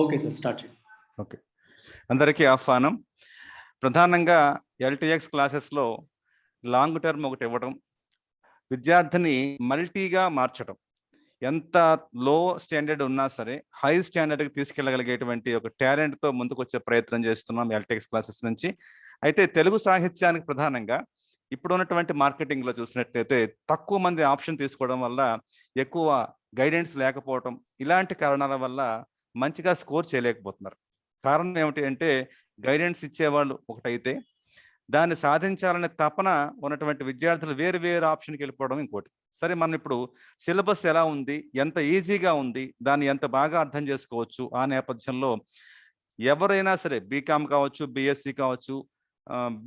Okay sir, start చేయండి. Okay, అందరికీ ఆహ్వానం. ప్రధానంగా ఎల్టీఎక్స్ క్లాసెస్లో లాంగ్ టర్మ్ ఒకటి ఇవ్వడం, విద్యార్థిని మల్టీగా మార్చడం, ఎంత లో స్టాండర్డ్ ఉన్నా సరే హై స్టాండర్డ్కి తీసుకెళ్ళగలిగేటువంటి ఒక టాలెంట్తో ముందుకు వచ్చే ప్రయత్నం చేస్తున్నాం ఎల్టీఎక్స్ క్లాసెస్ నుంచి. అయితే తెలుగు సాహిత్యానికి ప్రధానంగా ఇప్పుడు ఉన్నటువంటి మార్కెటింగ్లో చూసినట్లయితే తక్కువ మంది ఆప్షన్ తీసుకోవడం వల్ల, ఎక్కువ గైడెన్స్ లేకపోవడం, ఇలాంటి కారణాల వల్ల మంచిగా స్కోర్ చేయలేకపోతున్నారు. కారణం ఏమిటి అంటే, గైడెన్స్ ఇచ్చేవాళ్ళు ఒకటైతే దాన్ని సాధించాలనే తపన ఉన్నటువంటి విద్యార్థులు వేరు వేరు ఆప్షన్కి వెళ్ళిపోవడం ఇంకోటి. సరే, మనం ఇప్పుడు సిలబస్ ఎలా ఉంది, ఎంత ఈజీగా ఉంది, దాన్ని ఎంత బాగా అర్థం చేసుకోవచ్చు, ఆ నేపథ్యంలో ఎవరైనా సరే బీకామ్ కావచ్చు, బీఎస్సీ కావచ్చు,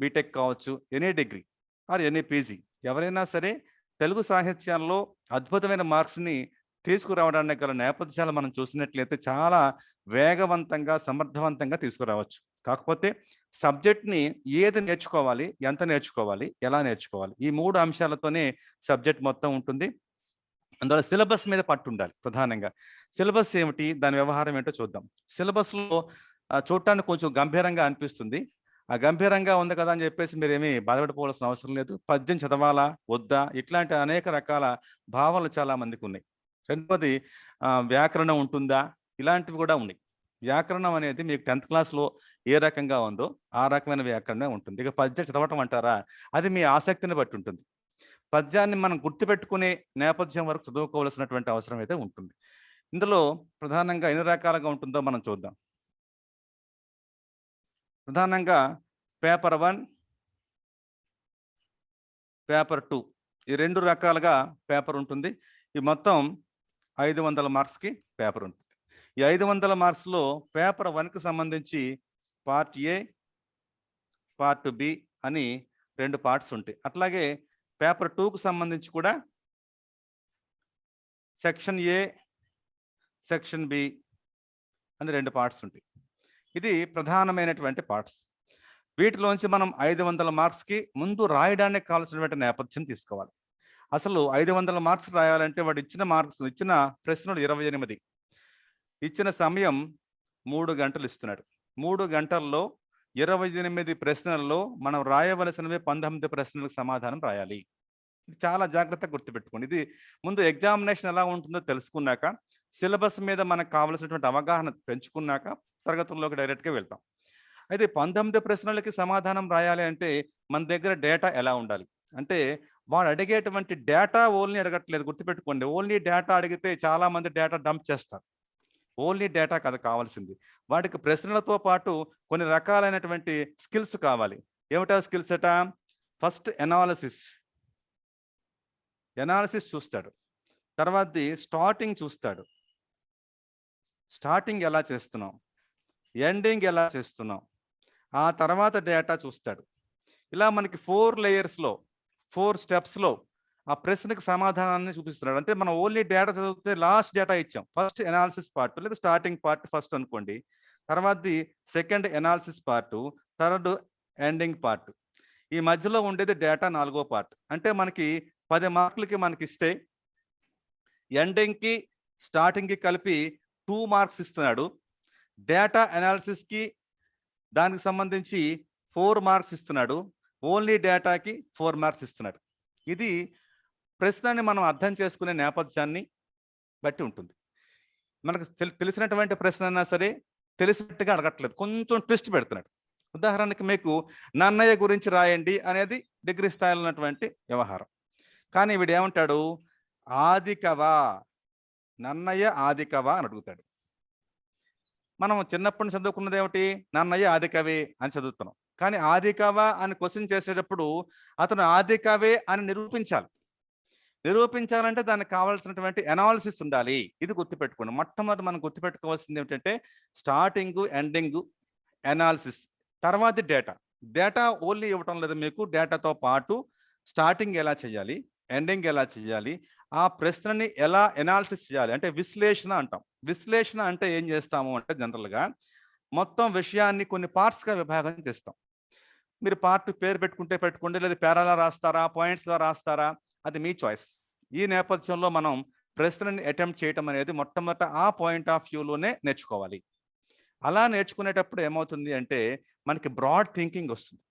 బీటెక్ కావచ్చు, any degree or any PG, ఎవరైనా సరే తెలుగు సాహిత్యాల్లో అద్భుతమైన మార్క్స్ని తీసుకురావడానికి గల నేపథ్యాలు మనం చూసినట్లయితే చాలా వేగవంతంగా సమర్థవంతంగా తీసుకురావచ్చు. కాకపోతే సబ్జెక్ట్ని ఏది నేర్చుకోవాలి, ఎంత నేర్చుకోవాలి, ఎలా నేర్చుకోవాలి, ఈ 3 అంశాలతోనే సబ్జెక్ట్ మొత్తం ఉంటుంది. అందువల్ల సిలబస్ మీద పట్టు ఉండాలి. ప్రధానంగా సిలబస్ ఏమిటి, దాని వ్యవహారం ఏంటో చూద్దాం. సిలబస్లో చూడటానికి కొంచెం గంభీరంగా అనిపిస్తుంది. ఆ గంభీరంగా ఉంది కదా అని చెప్పేసి మీరేమీ బాధపడిపోవాల్సిన అవసరం లేదు. పద్యం చదవాలా వద్దా, ఇట్లాంటి అనేక రకాల భావాలు చాలా మందికి ఉన్నాయి. రెండవది వ్యాకరణం ఉంటుందా, ఇలాంటివి కూడా ఉన్నాయి. వ్యాకరణం అనేది మీకు 10th క్లాస్లో ఏ రకంగా ఉందో ఆ రకమైన వ్యాకరణమే ఉంటుంది. ఇక పద్యం చదవటం అంటారా, అది మీ ఆసక్తిని బట్టి ఉంటుంది. పద్యాన్ని మనం గుర్తుపెట్టుకునే నేపథ్యం వరకు చదువుకోవాల్సినటువంటి అవసరం అయితే ఉంటుంది. ఇందులో ప్రధానంగా ఎన్ని రకాలుగా ఉంటుందో మనం చూద్దాం. ప్రధానంగా పేపర్ 1, పేపర్ 2, ఈ 2 రకాలుగా పేపర్ ఉంటుంది. ఈ మొత్తం 500 మార్క్స్కి పేపర్ ఉంటుంది. ఈ 500 మార్క్స్లో పేపర్ 1కి సంబంధించి పార్ట్ ఏ, పార్ట్ బి అని 2 పార్ట్స్ ఉంటాయి. అట్లాగే పేపర్ 2కు సంబంధించి కూడా సెక్షన్ ఏ, సెక్షన్ బి అని 2 పార్ట్స్ ఉంటాయి. ఇది ప్రధానమైనటువంటి పార్ట్స్. వీటిలోంచి మనం 500 మార్క్స్కి ముందు రాయడానికి కావాల్సినటువంటి నేపథ్యం తీసుకోవాలి. అసలు 500 మార్క్స్ రాయాలంటే వాడు ఇచ్చిన ప్రశ్నలు 28, ఇచ్చిన సమయం 3 గంటలు ఇస్తున్నాడు. 3 గంటల్లో 28 ప్రశ్నల్లో మనం రాయవలసినవి 19 ప్రశ్నలకు సమాధానం రాయాలి. ఇది చాలా జాగ్రత్తగా గుర్తుపెట్టుకోండి. ఇది ముందు ఎగ్జామినేషన్ ఎలా ఉంటుందో తెలుసుకున్నాక, సిలబస్ మీద మనకు కావలసినటువంటి అవగాహన పెంచుకున్నాక తరగతుల్లోకి డైరెక్ట్గా వెళ్తాం. అయితే 19 ప్రశ్నలకి సమాధానం రాయాలి అంటే మన దగ్గర డేటా ఎలా ఉండాలి అంటే, వాడు అడిగేటువంటి డేటా ఓన్లీ అడగట్లేదు, గుర్తుపెట్టుకోండి. ఓన్లీ డేటా అడిగితే చాలా మంది డేటా డంప్ చేస్తారు. ఓన్లీ డేటా కాదు కావాల్సింది, వాటికి ప్రశ్నలతో పాటు కొన్ని రకాలైనటువంటి స్కిల్స్ కావాలి. ఏమిటా స్కిల్స్ అట? ఫస్ట్ ఎనాలిసిస్ చూస్తాడు. తర్వాతది స్టార్టింగ్ చూస్తాడు, స్టార్టింగ్ ఎలా చేస్తున్నాం, ఎండింగ్ ఎలా చేస్తున్నాం, ఆ తర్వాత డేటా చూస్తాడు. ఇలా మనకి 4 లేయర్స్లో 4 స్టెప్స్లో ఆ ప్రశ్నకు సమాధానాన్ని చూపిస్తున్నాడు. అంటే మనం ఓన్లీ డేటా చదివితే లాస్ట్ డేటా ఇచ్చాం. ఫస్ట్ ఎనాలిసిస్ పార్ట్ లేదా స్టార్టింగ్ పార్ట్ ఫస్ట్ అనుకోండి, తర్వాతది second analysis part, third ending part, ఈ మధ్యలో ఉండేది డేటా 4వ పార్ట్. అంటే మనకి 10 మార్కులకి మనకి ఇస్తే ఎండింగ్కి స్టార్టింగ్కి కలిపి 2 మార్క్స్ ఇస్తున్నాడు. డేటా అనాలిసిస్కి దానికి సంబంధించి 4 మార్క్స్ ఇస్తున్నాడు. ఓన్లీ డేటాకి 4 మార్క్స్ ఇస్తున్నాడు. ఇది ప్రశ్నని మనం అర్థం చేసుకునే నేపథ్యాన్ని బట్టి ఉంటుంది. మనకు తెలిసినటువంటి ప్రశ్న అయినా సరే తెలిసినట్టుగా అడగట్లేదు, కొంచెం ట్విస్ట్ పెడుతున్నాడు. ఉదాహరణకి మీకు నన్నయ్య గురించి రాయండి అనేది డిగ్రీ స్థాయిలో ఉన్నటువంటి వ్యవహారం. కానీ వీడు ఏమంటాడు, ఆదికవా, నన్నయ్య ఆదికవా అని అడుగుతాడు. మనం చిన్నప్పటి నుంచి చదువుకున్నది ఏమిటి, నన్నయ్య ఆదికవి అని చదువుతున్నాం. కానీ ఆదికవా అని క్వశ్చన్ చేసేటప్పుడు అతను ఆదికవే అని నిరూపించాలంటే దానికి కావాల్సినటువంటి అనాలిసిస్ ఉండాలి. ఇది గుర్తుపెట్టుకోండి. మొట్టమొదటి మనం గుర్తుపెట్టుకోవాల్సింది ఏమిటంటే స్టార్టింగ్, ఎండింగ్, అనాలిసిస్, తర్వాత డేటా ఓన్లీ ఇవ్వటం లేదు మీకు. డేటాతో పాటు స్టార్టింగ్ ఎలా చేయాలి, ఎండింగ్ ఎలా చేయాలి, ఆ ప్రశ్నని ఎలా ఎనాలిసిస్ చేయాలి అంటే విశ్లేషణ అంటాం. విశ్లేషణ అంటే ఏం చేస్తాము అంటే, జనరల్గా మొత్తం విషయాన్ని కొన్ని పార్ట్స్గా విభాగం చేస్తాం. మీరు పార్ట్ పేరు పెట్టుకుంటే పెట్టుకోండి, లేదా పేరాలా రాస్తారా, పాయింట్స్గా రాస్తారా, అది మీ చాయిస్. ఈ నేపథ్యంలో మనం ప్రశ్నని అటెంప్ట్ చేయటం అనేది మొట్టమొదట ఆ పాయింట్ ఆఫ్ వ్యూలోనే నేర్చుకోవాలి. అలా నేర్చుకునేటప్పుడు ఏమవుతుంది అంటే మనకి బ్రాడ్ థింకింగ్ వస్తుంది.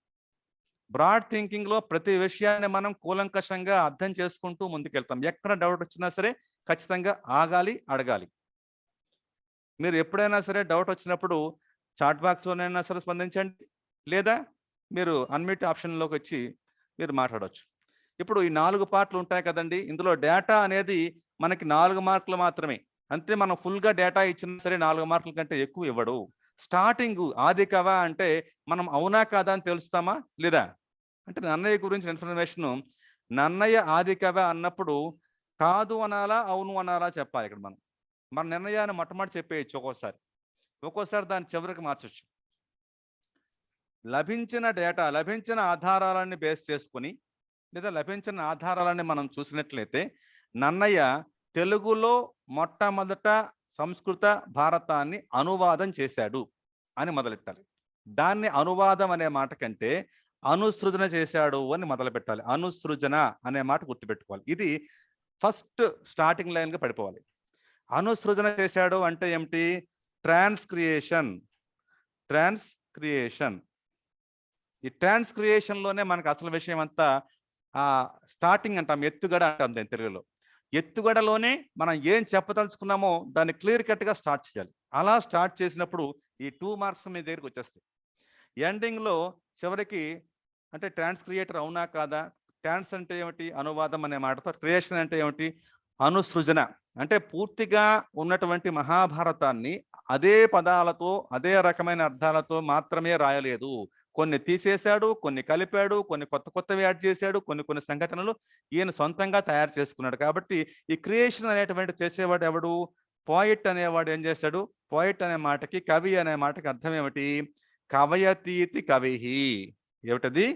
బ్రాడ్ థింకింగ్‌లో ప్రతి విషయాన్ని మనం కూలంకషంగా అర్థం చేసుకుంటూ ముందుకెళ్తాం. ఎక్కడ డౌట్ వచ్చినా సరే ఖచ్చితంగా ఆగాలి, అడగాలి. మీరు ఎప్పుడైనా సరే డౌట్ వచ్చినప్పుడు చాట్ బాక్స్‌లోనైనా సరే స్పందించండి. లేదా మీరు అన్‌మ్యూట్ ఆప్షన్‌లోకి వచ్చి మీరు మాట్లాడొచ్చు. ఇప్పుడు ఈ 4 పార్ట్‌లు ఉంటాయి కదండీ! ఇందులో డేటా అనేది మనకి 4 మార్కులు మాత్రమే. అంతే మనం ఫుల్‌గా డేటా ఇచ్చినా సరే 4 మార్కుల కంటే ఎక్కువ ఇవ్వడు. స్టార్టింగు ఆది కవ అంటే మనం అవునా కాదా అని తెలుస్తామా? లేదా? అంటే నన్నయ్య గురించి ఇన్ఫర్మేషను నన్నయ్య ఆది కవ అన్నప్పుడు కాదు అనాలా? అవును అనాలా? చెప్పాలి ఇక్కడ మనం. మన నిర్ణయాన్ని మొట్టమొదట చెప్పేయొచ్చు ఒక్కోసారి. ఒక్కోసారి దాన్ని చివరికి మార్చొచ్చు. లభించిన డేటా, లభించిన ఆధారాలన్నీ బేస్ చేసుకొని లేదా లభించిన ఆధారాలని మనం చూసినట్లయితే నన్నయ్య తెలుగులో మొట్టమొదట సంస్కృత భారతాన్ని అనువాదం చేశాడు అని మొదలెట్టాలి. దాన్ని అనువాదం అనే మాట కంటే అనుసృజన చేశాడు అని మొదలు పెట్టాలి. అనుసృజన అనే మాట గుర్తుపెట్టుకోవాలి. ఇది ఫస్ట్ స్టార్టింగ్ లైన్‌గా పడిపోవాలి. అనుసృజన చేశాడు అంటే ఏమిటి? ట్రాన్స్‌క్రియేషన్. ట్రాన్స్‌క్రియేషన్. ఈ ట్రాన్స్‌క్రియేషన్‌లోనే మనకు అసలు విషయం అంతా స్టార్టింగ్ అంటాం. ఎత్తుగడ అంటాం దాన్ని తెలుగులో. ఎత్తుగడలోనే మనం ఏం చెప్పదలుచుకున్నామో దాన్ని క్లియర్ కట్‌గా స్టార్ట్ చేయాలి. అలా స్టార్ట్ చేసినప్పుడు ఈ 2 మార్క్స్ మీ దగ్గరికి వచ్చేస్తాయి. ఎండింగ్‌లో చివరికి అంటే ట్రాన్స్ క్రియేటర్ అవునా కాదా? ట్రాన్స్ అంటే ఏమిటి? అనువాదం అనే మాటతో, క్రియేషన్ అంటే ఏమిటి? అనుసృజన. అంటే పూర్తిగా ఉన్నటువంటి మహాభారతాన్ని అదే పదాలతో, అదే రకమైన అర్థాలతో మాత్రమే రాయలేదు. కొన్ని తీసేశాడు, కొన్ని కలిపాడు, కొన్ని కొత్త కొత్తవి యాడ్ చేశాడు, కొన్ని కొన్ని సంఘటనలు ఈయన సొంతంగా తయారు చేసుకున్నాడు. కాబట్టి ఈ క్రియేషన్ అనేటువంటి చేసేవాడు ఎవడు? పోయెట్ అనేవాడు ఏం చేశాడు? పోయెట్ అనే మాటకి, కవి అనే మాటకి అర్థం ఏమిటి? కవయతీతి కవిహి. ఏమిటది?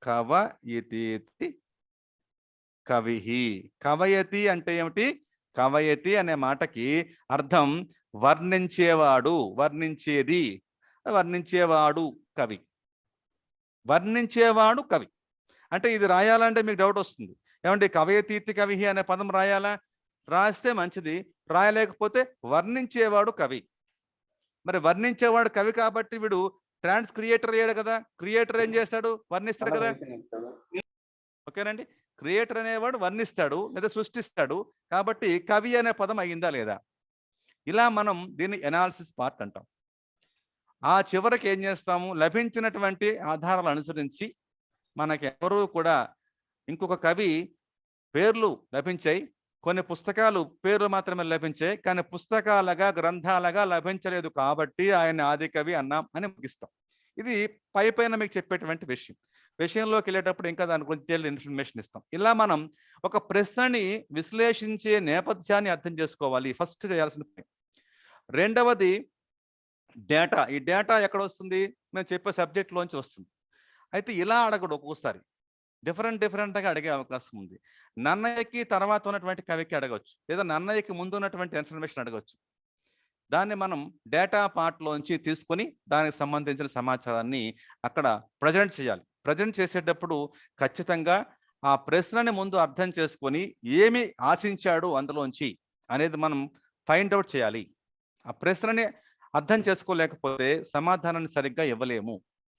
కవయితీతి కవిహి. కవయతి అంటే ఏమిటి? కవయతి అనే మాటకి అర్థం వర్ణించేవాడు, వర్ణించేది, వర్ణించేవాడు కవి. వర్ణించేవాడు కవి. అంటే ఇది రాయాలంటే మీకు డౌట్ వస్తుంది. ఏమండి కవయతీతి కవిహి అనే పదం రాయాలా? రాస్తే మంచిది. రాయలేకపోతే వర్ణించేవాడు కవి. మరి వర్ణించేవాడు కవి కాబట్టి వీడు ట్రాన్స్ క్రియేటర్ అయ్యాడు కదా! క్రియేటర్ ఏం చేస్తాడు? వర్ణిస్తాడు కదా! ఓకేనండి. క్రియేటర్ అనేవాడు వర్ణిస్తాడు లేదా సృష్టిస్తాడు. కాబట్టి కవి అనే పదం అయిందా లేదా? ఇలా మనం దీన్ని ఎనాలిసిస్ పార్ట్ అంటాం. ఆ చివరికి ఏం చేస్తాము? లభించినటువంటి ఆధారాలు అనుసరించి మనకెవరు కూడా ఇంకొక కవి పేర్లు లభించాయి. కొన్ని పుస్తకాలు పేర్లు మాత్రమే లభించాయి. కానీ పుస్తకాలుగా, గ్రంథాలుగా లభించలేదు కాబట్టి ఆయన ఆది కవి అన్నాం అని ముగిస్తాం. ఇది పైపైన మీకు చెప్పేటువంటి విషయం. విషయంలోకి వెళ్ళేటప్పుడు ఇంకా దాని గురించి డీటెయిల్డ్ ఇన్ఫర్మేషన్ ఇస్తాం. ఇలా మనం ఒక ప్రశ్నని విశ్లేషించే నేపథ్యాన్ని అర్థం చేసుకోవాలి. ఫస్ట్ చేయాల్సిన పని. రెండవది డేటా. ఈ డేటా ఎక్కడొస్తుంది? మేము చెప్పే సబ్జెక్ట్‌లోంచి వస్తుంది. అయితే ఇలా అడగడు ఒక్కోసారి. డిఫరెంట్‌గా అడిగే అవకాశం ఉంది. నన్నయ్యకి తర్వాత ఉన్నటువంటి కవికి అడగొచ్చు. లేదా నన్నయ్యకి ముందు ఉన్నటువంటి ఇన్ఫర్మేషన్ అడగొచ్చు. దాన్ని మనం డేటా పార్ట్‌లోంచి తీసుకొని దానికి సంబంధించిన సమాచారాన్ని అక్కడ ప్రెజెంట్ చేయాలి. ప్రెజెంట్ చేసేటప్పుడు ఖచ్చితంగా ఆ ప్రశ్నని ముందు అర్థం చేసుకొని ఏమి ఆశించాడు అందులోంచి అనేది మనం ఫైండ్ ఔట్ చేయాలి. ఆ ప్రశ్నని అర్థం చేసుకోలేకపోతే సమాధానాన్ని సరిగ్గా ఇవ్వలేము.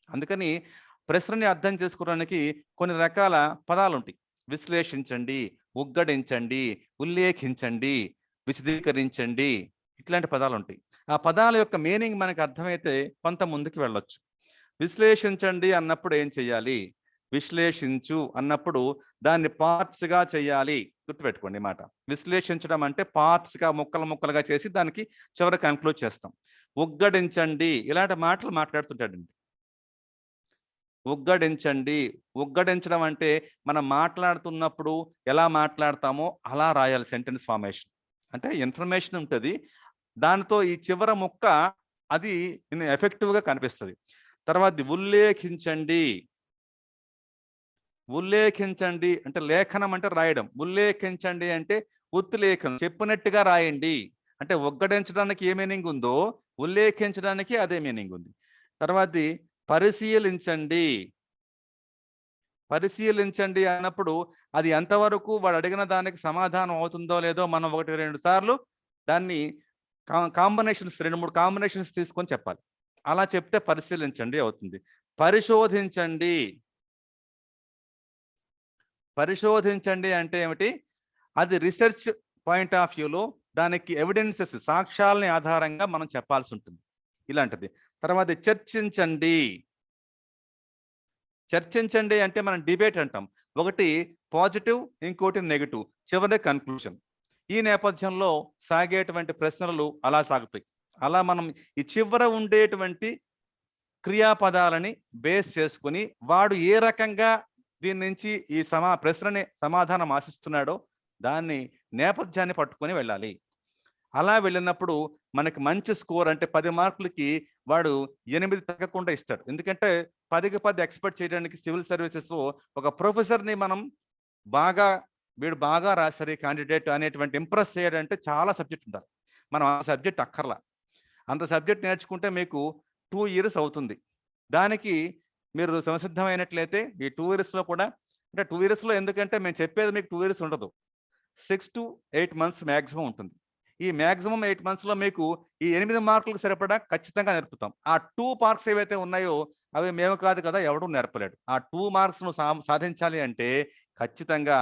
అందుకని ప్రశ్నని అర్థం చేసుకోవడానికి కొన్ని రకాల పదాలుంటాయి. విశ్లేషించండి, ఉగ్గడించండి, ఉల్లేఖించండి, విశదీకరించండి. ఇట్లాంటి పదాలుంటాయి. ఆ పదాల యొక్క మీనింగ్ మనకు అర్థమైతే కొంత ముందుకు వెళ్ళొచ్చు. విశ్లేషించండి అన్నప్పుడు ఏం చేయాలి? విశ్లేషించు అన్నప్పుడు దాన్ని పార్ట్స్‌గా చేయాలి. గుర్తుపెట్టుకోండి ఈ మాట. విశ్లేషించడం అంటే పార్ట్స్‌గా ముక్కలుగా చేసి దానికి చివర కన్క్లూడ్ చేస్తాం. ఉగ్గడించండి ఇలాంటి మాటలు మాట్లాడుతుంటాడండి. ఉగ్గడించండి. ఉగ్గడించడం అంటే మనం మాట్లాడుతున్నప్పుడు ఎలా మాట్లాడతామో అలా రాయాలి సెంటెన్స్ ఫార్మేషన్. అంటే ఇన్ఫర్మేషన్ ఉంటది. దానితో ఈ చివర ముక్క అది ఎఫెక్టివ్‌గా కనిపిస్తది. తర్వాతది ఉల్లేఖించండి. ఉల్లేఖించండి అంటే లేఖనం అంటే రాయడం. ఉల్లేఖించండి అంటే ఉత్తులేఖనం చెప్పినట్టుగా రాయండి. అంటే ఉగ్గడించడానికి ఏ మీనింగ్ ఉందో ఉల్లేఖించడానికి అదే మీనింగ్ ఉంది. తర్వాతది పరిశీలించండి. పరిశీలించండి అన్నప్పుడు అది ఎంతవరకు వాడు అడిగిన దానికి సమాధానం అవుతుందో లేదో మనం 1, 2 సార్లు దాన్ని కాంబినేషన్స్ 2-3 కాంబినేషన్స్ తీసుకొని చెప్పాలి. అలా చెప్తే పరిశీలించండి అవుతుంది. పరిశోధించండి. పరిశోధించండి అంటే ఏమిటి? అది రిసెర్చ్ పాయింట్ ఆఫ్ వ్యూలో దానికి ఎవిడెన్సెస్, సాక్ష్యాలని ఆధారంగా మనం చెప్పాల్సి ఉంటుంది. ఇలాంటిది. తర్వాత చర్చించండి. చర్చించండి అంటే మనం డిబేట్ అంటాం. ఒకటి పాజిటివ్, ఇంకోటి నెగెటివ్. చివరి కన్క్లూజన్. ఈ నేపథ్యంలో సాగేటువంటి ప్రశ్నలు అలా సాగుతాయి. అలా మనం ఈ చివర ఉండేటువంటి క్రియాపదాలని బేస్ చేసుకుని వాడు ఏ రకంగా దీని నుంచి ఈ ప్రశ్నని సమాధానం ఆశిస్తున్నాడో దాన్ని నేపథ్యాన్ని పట్టుకొని వెళ్ళాలి. అలా వెళ్ళినప్పుడు మనకి మంచి స్కోర్ అంటే 10 మార్కులకి వాడు 8 తగ్గకుండా ఇస్తాడు. ఎందుకంటే 10కి 10 ఎక్స్పెక్ట్ చేయడానికి సివిల్ సర్వీసెస్ ఒక ప్రొఫెసర్ని మనం వీడు బాగా రాశారు ఈ క్యాండిడేట్ అనేటువంటి ఇంప్రెస్ చేయాలంటే చాలా సబ్జెక్ట్ ఉండాలి. మనం ఆ సబ్జెక్ట్ అక్కర్లా. అంత సబ్జెక్ట్ నేర్చుకుంటే మీకు 2 ఇయర్స్ అవుతుంది. దానికి మీరు సంసిద్ధమైనట్లయితే ఈ 2 ఇయర్స్లో కూడా అంటే 2 ఇయర్స్లో ఎందుకంటే మేము చెప్పేది మీకు 2 ఇయర్స్ ఉండదు. 6 to 8 months మ్యాక్సిమం ఉంటుంది. ఈ మ్యాక్సిమం 8 monthsలో మీకు ఈ 8 మార్కులకు సరిపడా ఖచ్చితంగా నేర్పుతాం. ఆ 2 మార్క్స్ ఏవైతే ఉన్నాయో అవి మేము కాదు కదా, ఎవడూ నేర్పలేడు. ఆ 2 మార్క్స్ను సాధించాలి అంటే ఖచ్చితంగా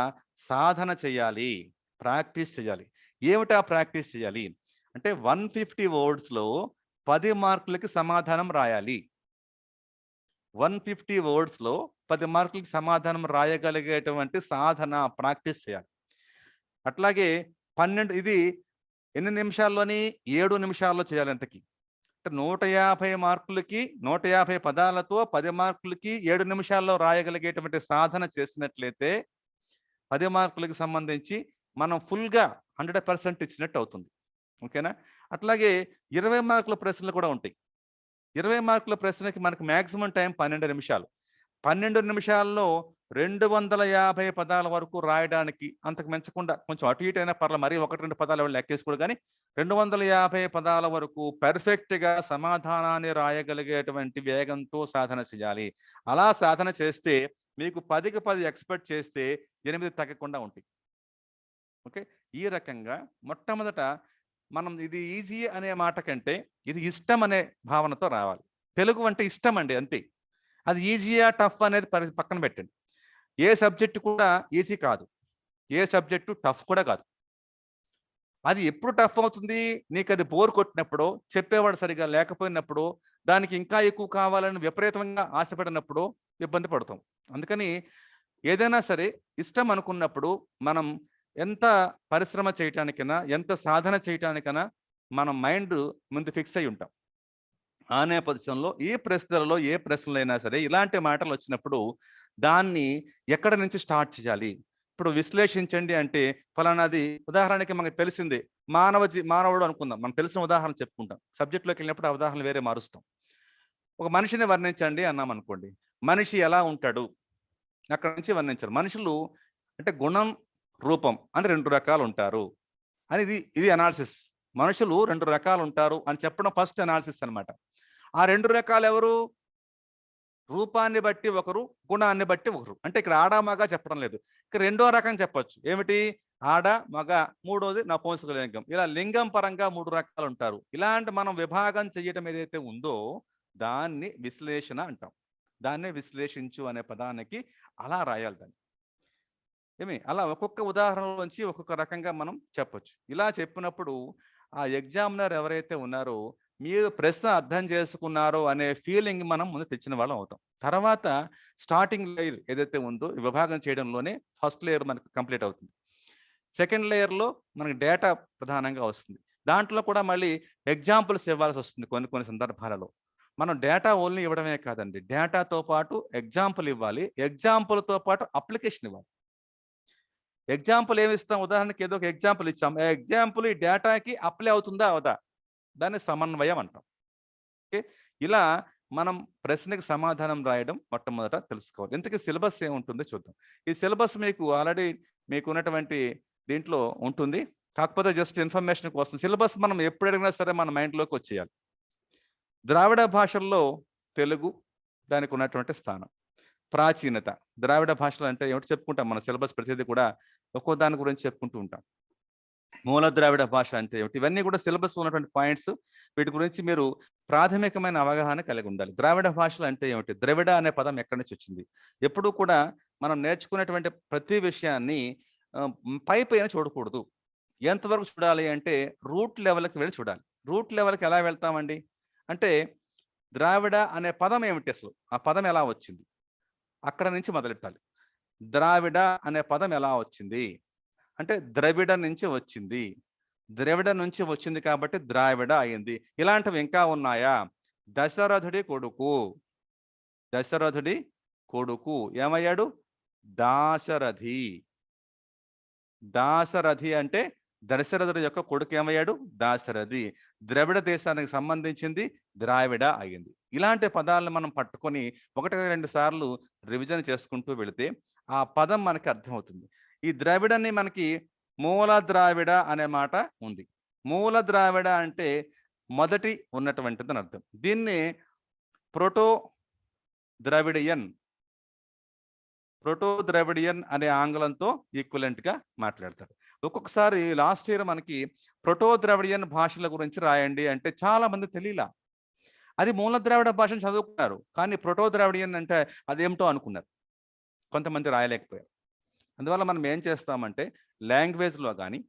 సాధన చేయాలి, ప్రాక్టీస్ చేయాలి. ఏమిటా ప్రాక్టీస్ చేయాలి అంటే 150 wordsలో 10 మార్కులకి సమాధానం రాయాలి. 150 wordsలో 10 మార్కులకి సమాధానం రాయగలిగేటువంటి సాధన, ప్రాక్టీస్ చేయాలి. అట్లాగే 12 ఇది ఎన్ని నిమిషాల్లోని 7 నిమిషాల్లో చేయాలి. ఎంతకి అంటే 150 మార్కులకి 150 పదాలతో 10 మార్కులకి 7 నిమిషాల్లో రాయగలిగేటువంటి సాధన చేసినట్లయితే 10 మార్కులకి సంబంధించి మనం ఫుల్గా 100% ఇచ్చినట్టు అవుతుంది. ఓకేనా? అట్లాగే 20 మార్కుల ప్రశ్నలు కూడా ఉంటాయి. 20 మార్కుల ప్రశ్నకి మనకు మ్యాక్సిమం టైం 12 నిమిషాలు. 12 నిమిషాల్లో 250 పదాల వరకు రాయడానికి అంతకు మించకుండా కొంచెం అటు ఇటు అయినా పర్లేదు, మరీ 1-2 పదాలు ఎవరు లెక్కేసుకోడు కానీ 250 పదాల వరకు పెర్ఫెక్ట్గా సమాధానాన్ని రాయగలిగేటువంటి వేగంతో సాధన చేయాలి. అలా సాధన చేస్తే మీకు 10కి 10 ఎక్స్పెక్ట్ చేస్తే 8 తగ్గకుండా ఉంటాయి. ఓకే, ఈ రకంగా మొట్టమొదట మనం ఇది ఈజీ అనే మాట కంటే ఇది ఇష్టం అనే భావనతో రావాలి. తెలుగు అంటే ఇష్టం అండి, అంతే. అది ఈజీయా టఫ్ అనేది పక్కన పెట్టండి. ఏ సబ్జెక్టు కూడా ఈజీ కాదు, ఏ సబ్జెక్టు టఫ్ కూడా కాదు. అది ఎప్పుడు టఫ్ అవుతుంది? నీకు అది బోర్ కొట్టినప్పుడు, చెప్పేవాడు సరిగా లేకపోయినప్పుడు, దానికి ఇంకా ఎక్కువ కావాలని విపరీతంగా ఆశపడినప్పుడు ఇబ్బంది పడతాం. అందుకని ఏదైనా సరే ఇష్టం అనుకున్నప్పుడు మనం ఎంత పరిశ్రమ చేయటానికైనా, ఎంత సాధన చేయటానికైనా మనం మైండ్ ముందు ఫిక్స్ అయి ఉంటాం. ఆ నేపథ్యంలో ఏ ప్రశ్నలైనా సరే ఇలాంటి మాటలు వచ్చినప్పుడు దాన్ని ఎక్కడ నుంచి స్టార్ట్ చేయాలి? ఇప్పుడు విశ్లేషించండి అంటే ఫలానాది, ఉదాహరణకి మనకు తెలిసింది మానవుడు అనుకుందాం, మనకు తెలిసిన ఉదాహరణ చెప్పుకుంటాం. సబ్జెక్ట్లోకి వెళ్ళినప్పుడు ఆ ఉదాహరణ వేరే మారుస్తాం. ఒక మనిషిని వర్ణించండి అన్నాం అనుకోండి, మనిషి ఎలా ఉంటాడు అక్కడ నుంచి వర్ణించారు. మనుషులు అంటే గుణం, రూపం అని 2 రకాలు ఉంటారు అని ఇది అనాలిసిస్. మనుషులు 2 రకాలు ఉంటారు అని చెప్పడం ఫస్ట్ అనాలిసిస్ అనమాట. ఆ 2 రకాలు ఎవరు? రూపాన్ని బట్టి ఒకరు, గుణాన్ని బట్టి ఒకరు. అంటే ఇక్కడ ఆడ మగ చెప్పడం లేదు. ఇక్కడ రెండో రకం చెప్పొచ్చు. ఏమిటి? ఆడ మగ, మూడోది నపుంసకలింగం. ఇలా లింగం పరంగా 3 రకాలు ఉంటారు. ఇలాంటి మనం విభాగం చేయటం ఏదైతే ఉందో దాన్ని విశ్లేషణ అంటాం. దాన్నే విశ్లేషించు అనే పదానికి అలా రాయాలి దాన్ని. అలా ఒక్కొక్క ఉదాహరణలోంచి ఒక్కొక్క రకంగా మనం చెప్పొచ్చు. ఇలా చెప్పినప్పుడు ఆ ఎగ్జామినర్ ఎవరైతే ఉన్నారో మీరు ప్రశ్న అర్థం చేసుకున్నారో అనే ఫీలింగ్ మనం ముందు తెచ్చిన వాళ్ళం అవుతాం. తర్వాత స్టార్టింగ్ లేయర్ ఏదైతే ఉందో విభాగం చేయడంలోనే ఫస్ట్ లేయర్ మనకు కంప్లీట్ అవుతుంది. సెకండ్ లేయర్లో మనకి డేటా ప్రధానంగా వస్తుంది. దాంట్లో కూడా మళ్ళీ ఎగ్జాంపుల్స్ ఇవ్వాల్సి వస్తుంది కొన్ని సందర్భాలలో. మనం డేటా ఓన్లీ ఇవ్వడమే కాదండి, డేటాతో పాటు ఎగ్జాంపుల్ ఇవ్వాలి, ఎగ్జాంపుల్తో పాటు అప్లికేషన్ ఇవ్వాలి. ఎగ్జాంపుల్ ఏమి ఇస్తాం? ఉదాహరణకి ఏదో ఒక ఎగ్జాంపుల్ ఇచ్చాం, ఆ ఎగ్జాంపుల్ ఈ డేటాకి అప్లై అవుతుందా అవదా, దాన్ని సమన్వయం అంటాం. ఓకే, ఇలా మనం ప్రశ్నకి సమాధానం రాయడం మొట్టమొదట తెలుసుకోవాలి. ఇంతకీ సిలబస్ ఏముంటుందో చూద్దాం. ఈ సిలబస్ మీకు ఆల్రెడీ మీకు ఉన్నటువంటి దీంట్లో ఉంటుంది, కాకపోతే జస్ట్ ఇన్ఫర్మేషన్ కోసం సిలబస్ మనం ఎప్పుడు అడిగినా సరే మన మైండ్లోకి వచ్చేయాలి. ద్రావిడ భాషల్లో తెలుగు దానికి ఉన్నటువంటి స్థానం, ప్రాచీనత. ద్రావిడ భాషలు అంటే ఏమిటి చెప్పుకుంటాం మన సిలబస్ ప్రతిదీ కూడా ఒక్కో దాని గురించి చెప్పుకుంటూ ఉంటాం. మూల ద్రావిడ భాష అంటే ఏమిటి? ఇవన్నీ కూడా సిలబస్ ఉన్నటువంటి పాయింట్స్. వీటి గురించి మీరు ప్రాథమికమైన అవగాహన కలిగి ఉండాలి. ద్రావిడ భాషలు అంటే ఏమిటి? ద్రవిడ అనే పదం ఎక్కడి నుంచి వచ్చింది? ఎప్పుడూ కూడా మనం నేర్చుకునేటువంటి ప్రతి విషయాన్ని పైన చూడకూడదు. ఎంతవరకు చూడాలి అంటే రూట్ లెవెల్కి వెళ్ళి చూడాలి. రూట్ లెవెల్కి ఎలా వెళ్తామండి అంటే, ద్రావిడ అనే పదం ఏమిటి అసలు? ఆ పదం ఎలా వచ్చింది? అక్కడ నుంచి మొదలెట్టాలి. ద్రావిడ అనే పదం ఎలా వచ్చింది అంటే, ద్రవిడ నుంచి వచ్చింది. ద్రవిడ నుంచి వచ్చింది కాబట్టి ద్రావిడ అయింది. ఇలాంటివి ఇంకా ఉన్నాయా? దశరథుడి కొడుకు, దశరథుడి కొడుకు ఏమయ్యాడు? దాశరథి. దాశరథి అంటే దశరథుడి యొక్క కొడుకు ఏమయ్యాడు? దాశరథి. ద్రవిడ దేశానికి సంబంధించింది ద్రావిడ అయింది. ఇలాంటి పదాలను మనం పట్టుకొని 1, 2 సార్లు రివిజన్ చేసుకుంటూ వెళితే ఆ పదం మనకి అర్థమవుతుంది. ఈ ద్రవిడని మనకి మూల ద్రావిడ అనే మాట ఉంది. మూల ద్రావిడ అంటే మొదటి ఉన్నటువంటిదని అర్థం. దీన్ని ప్రోటో ద్రవిడియన్ అనే ఆంగ్లంతో ఈక్వలెంట్ గా మాట్లాడతారు. ఒక్కొక్కసారి లాస్ట్ ఇయర్ మనకి ప్రోటో ద్రవిడియన్ భాషల గురించి రాయండి అంటే చాలా మంది తెలియలా. అది మూల ద్రావిడ భాషను చదువుకున్నారు, కానీ ప్రోటో ద్రావిడియన్ అంటే అదేమిటో అనుకున్నారు. కొంతమంది రాయలేకపోయారు. అందువల్ల మనం ఏం చేస్తామంటే లాంగ్వేజ్లో కానీ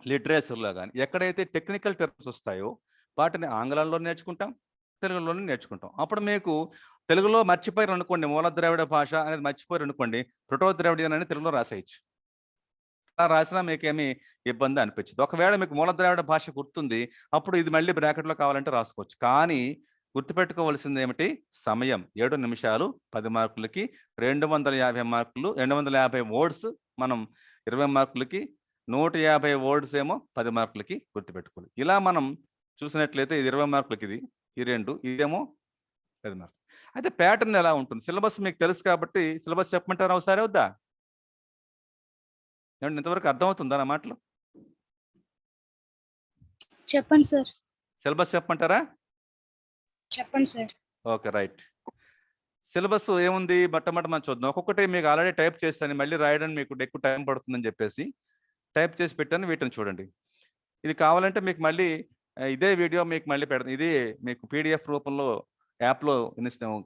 లిటరేచర్లో కానీ ఎక్కడైతే టెక్నికల్ టర్మ్స్ వస్తాయో వాటిని ఆంగ్లంలో నేర్చుకుంటాం, తెలుగులోనే నేర్చుకుంటాం. అప్పుడు మీకు తెలుగులో మర్చిపోయారు అనుకోండి, మూల ద్రావిడ భాష అనేది మర్చిపోయారు అనుకోండి, ప్రోటో ద్రావిడియన్ అని తెలుగులో రాసేయచ్చు. అలా రాసినా మీకేమీ ఇబ్బంది అనిపించదు. ఒకవేళ మీకు మూల ద్రావిడ భాష గుర్తుంది, అప్పుడు ఇది మళ్ళీ బ్రాకెట్లో కావాలంటే రాసుకోవచ్చు. కానీ గుర్తుపెట్టుకోవాల్సింది ఏమిటి? సమయం 7 నిమిషాలు 10 మార్కులకి 250 మార్కులు, 250 వర్డ్స్ మనం 20 మార్కులకి, 150 వర్డ్స్ ఏమో 10 మార్కులకి గుర్తుపెట్టుకోవాలి. ఇలా మనం చూసినట్లయితే ఇది 20 మార్కులకి, ఇది ఈ 2, ఇదేమో 10 మార్కులు. అయితే ప్యాటర్న్ ఎలా ఉంటుంది? సిలబస్ మీకు తెలుసు కాబట్టి సిలబస్ చెప్పమంటారా ఒకసారి వద్దా? ఏమంటే ఇంతవరకు అర్థమవుతుందా నా మాటలు? చెప్పండి సార్. సిలబస్ చెప్పమంటారా? చెప్పండి సార్. Okay, right. సిలబస్ ఏముంది మొట్టమొదటి మనం చూద్దాం. ఒక్కొక్కటి మీకు ఆల్రెడీ టైప్ చేస్తాను, మళ్ళీ రాయడానికి మీకు ఎక్కువ టైం పడుతుందని చెప్పేసి టైప్ చేసి పెట్టాను. వీటిని చూడండి. ఇది కావాలంటే మీకు మళ్ళీ ఇదే వీడియో మీకు మళ్ళీ పెడతాను. ఇది మీకు పీడిఎఫ్ రూపంలో యాప్లో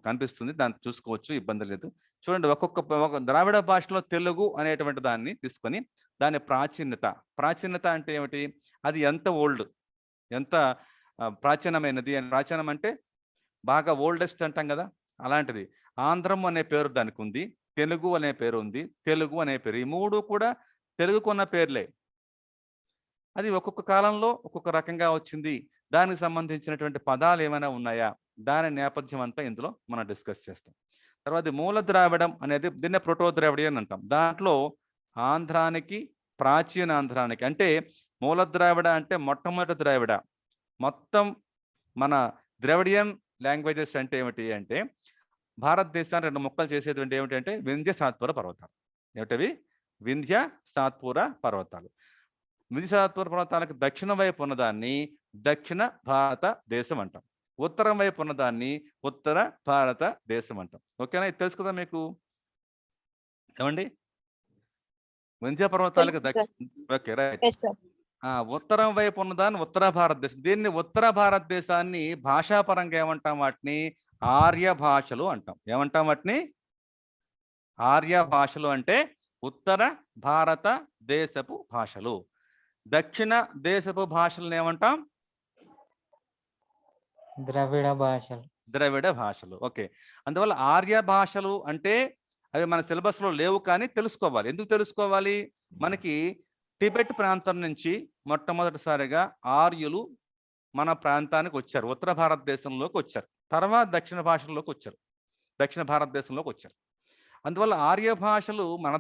కనిపిస్తుంది, దాన్ని చూసుకోవచ్చు, ఇబ్బంది లేదు. చూడండి, ఒక్కొక్క ద్రావిడ భాషలో తెలుగు అనేటువంటి దాన్ని తీసుకొని దాని ప్రాచీనత అంటే ఏమిటి? అది ఎంత ఓల్డ్, ఎంత ప్రాచీనమైనది అని. ప్రాచీనం అంటే బాగా ఓల్డెస్ట్ అంటాం కదా, అలాంటిది. ఆంధ్రం అనే పేరు దానికి ఉంది, తెలుగు అనే పేరు ఉంది, తెలుగు అనే పేరు. ఈ 3 కూడా తెలుగుకున్న పేర్లే. అది ఒక్కొక్క కాలంలో ఒక్కొక్క రకంగా వచ్చింది. దానికి సంబంధించినటువంటి పదాలు ఏమైనా ఉన్నాయా, దాని నేపథ్యం అంతా ఇందులో మనం డిస్కస్ చేస్తాం. తర్వాత మూల ద్రావిడం అనేది దీన్నే ప్రోటో ద్రావిడియన్ అంటాం. దాంట్లో ఆంధ్రానికి, ప్రాచీన ఆంధ్రానికి, అంటే మూల ద్రావిడ అంటే మొట్టమొదటి ద్రావిడ. మొత్తం మన ద్రావిడియన్ లాంగ్వేజెస్ అంటే ఏమిటి అంటే, భారతదేశాన్ని 2 ముక్కలు చేసేటువంటి ఏమిటంటే వింధ్య సాత్పుర పర్వతాలు. ఏమిటవి? వింధ్య సాత్పుర పర్వతాలు. వింధ్య సాత్పుర పర్వతాలకు దక్షిణ వైపు ఉన్నదాన్ని దక్షిణ భారతదేశం అంటాం, ఉత్తరం వైపు ఉన్నదాన్ని ఉత్తర భారతదేశం అంటాం. ఓకేనా? ఇది తెలుసు కదా మీకు? ఏమండి, వింధ్య పర్వతాలకు ఓకే, రైట్. ఉత్తరం వైపు ఉన్నదాన్ని ఉత్తర భారతదేశం. దీన్ని ఉత్తర భారతదేశాన్ని భాషాపరంగా ఏమంటాం? వాటిని ఆర్య భాషలు అంటాం. ఏమంటాం వాటిని? ఆర్య భాషలు. అంటే ఉత్తర భారతదేశపు భాషలు. దక్షిణ దేశపు భాషలను ఏమంటాం? ద్రవిడ భాషలు. ఓకే. అందువల్ల ఆర్య భాషలు అంటే అవి మన సిలబస్ లో లేవు, కానీ తెలుసుకోవాలి. ఎందుకు తెలుసుకోవాలి? మనకి టిబెట్ ప్రాంతం నుంచి మొట్టమొదటిసారిగా ఆర్యులు మన ప్రాంతానికి వచ్చారు, ఉత్తర భారతదేశంలోకి వచ్చారు. తర్వాత దక్షిణ భారతదేశంలోకి వచ్చారు. అందువల్ల ఆర్య భాషలు మన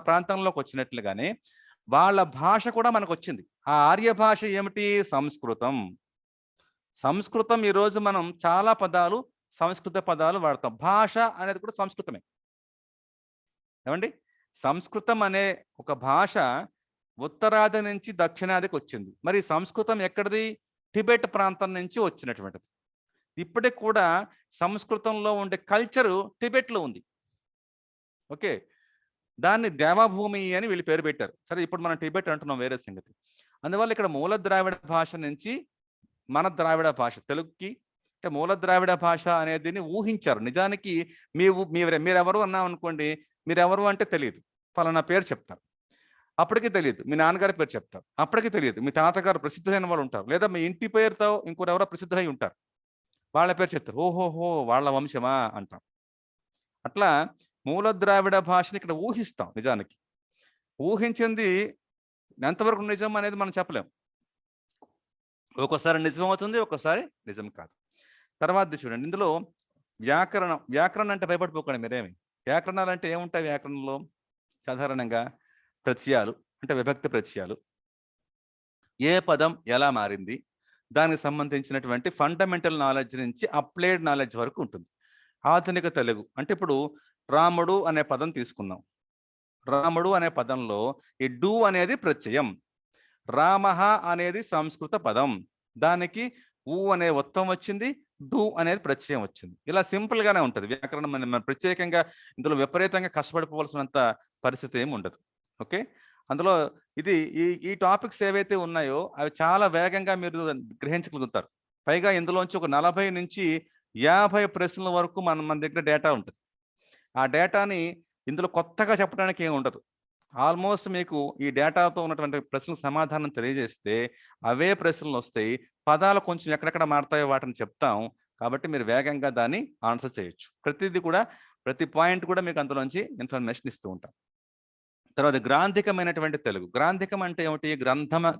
ప్రాంతంలోకి వచ్చినట్లుగానే వాళ్ళ భాష కూడా మనకు వచ్చింది. ఆ ఆర్య భాష ఏమిటి? సంస్కృతం. ఈరోజు మనం చాలా పదాలు సంస్కృత పదాలు వాడతాం. భాష అనేది కూడా సంస్కృతమే. ఏమండి, సంస్కృతం అనే ఒక భాష ఉత్తరాది నుంచి దక్షిణాదికి వచ్చింది. మరి సంస్కృతం ఎక్కడిది? టిబెట్ ప్రాంతం నుంచి వచ్చినటువంటిది. ఇప్పటికి కూడా సంస్కృతంలో ఉండే కల్చరు టిబెట్లో ఉంది. ఓకే, దాన్ని దేవభూమి అని వీళ్ళు పేరు పెట్టారు. సరే, ఇప్పుడు మనం టిబెట్ అంటున్నాం, వేరే సంగతి. అందువల్ల ఇక్కడ మూల ద్రావిడ భాష నుంచి మన ద్రావిడ భాష తెలుగుకి, అంటే మూల ద్రావిడ భాష అనేది ఊహించారు. నిజానికి మీరెవరు అన్నాం అనుకోండి, మీరెవరు అంటే తెలియదు, ఫలానా పేరు చెప్తారు, అప్పటికి తెలియదు. మీ నాన్నగారి పేరు చెప్తారు, అప్పటికి తెలియదు. మీ తాతగారు ప్రసిద్ధమైన వాళ్ళు ఉంటారు, లేదా మీ ఇంటి పేరుతో ఇంకోరెవరో ప్రసిద్ధమై ఉంటారు, వాళ్ళ పేరు చెప్తారు. ఓహోహో, వాళ్ళ వంశమా అంటాం. అట్లా మూల ద్రావిడ భాషని ఇక్కడ ఊహిస్తాం. నిజానికి ఊహించింది ఎంతవరకు నిజం అనేది మనం చెప్పలేం. ఒక్కోసారి నిజం అవుతుంది, ఒక్కోసారి నిజం కాదు. తర్వాత చూడండి, ఇందులో వ్యాకరణం అంటే భయపడిపోకండి మీరేమి. వ్యాకరణాలు అంటే ఏముంటాయి? వ్యాకరణంలో సాధారణంగా ప్రత్యయాలు, అంటే విభక్తి ప్రత్యయాలు, ఏ పదం ఎలా మారింది, దానికి సంబంధించినటువంటి ఫండమెంటల్ నాలెడ్జ్ నుంచి అప్లైడ్ నాలెడ్జ్ వరకు ఉంటుంది. ఆధునిక తెలుగు అంటే ఇప్పుడు రాముడు అనే పదం తీసుకుందాం. రాముడు అనే పదంలో ఈ డు అనేది ప్రత్యయం, రామః అనేది సంస్కృత పదం, దానికి ఊ అనే ఒత్తం వచ్చింది, డు అనేది ప్రత్యయం వచ్చింది. ఇలా సింపుల్ గానే ఉంటుంది వ్యాకరణం. మనం ప్రత్యేకంగా ఇందులో విపరీతంగా కష్టపడిపోవాల్సినంత పరిస్థితి ఏమి ఉండదు. ఓకే, అందులో ఇది ఈ టాపిక్స్ ఏవైతే ఉన్నాయో అవి చాలా వేగంగా మీరు గ్రహించగలుగుతారు. పైగా ఇందులోంచి ఒక 40 నుంచి 50 ప్రశ్నల వరకు మన దగ్గర డేటా ఉంటుంది. ఆ డేటాని ఇందులో కొత్తగా చెప్పడానికి ఏమి ఉండదు. ఆల్మోస్ట్ మీకు ఈ డేటాతో ఉన్నటువంటి ప్రశ్నలకు సమాధానం తెలియజేస్తే అవే ప్రశ్నలు వస్తాయి. పదాలు కొంచెం ఎక్కడెక్కడ మారుతాయో వాటిని చెప్తాం. కాబట్టి మీరు వేగంగా దాన్ని ఆన్సర్ చేయొచ్చు. ప్రతి పాయింట్ కూడా మీకు అందులోంచి ఇన్ఫర్మేషన్ ఇస్తూ ఉంటాం. తర్వాత గ్రాంధికమైనటువంటి తెలుగు. గ్రాంధికం అంటే ఏమిటి?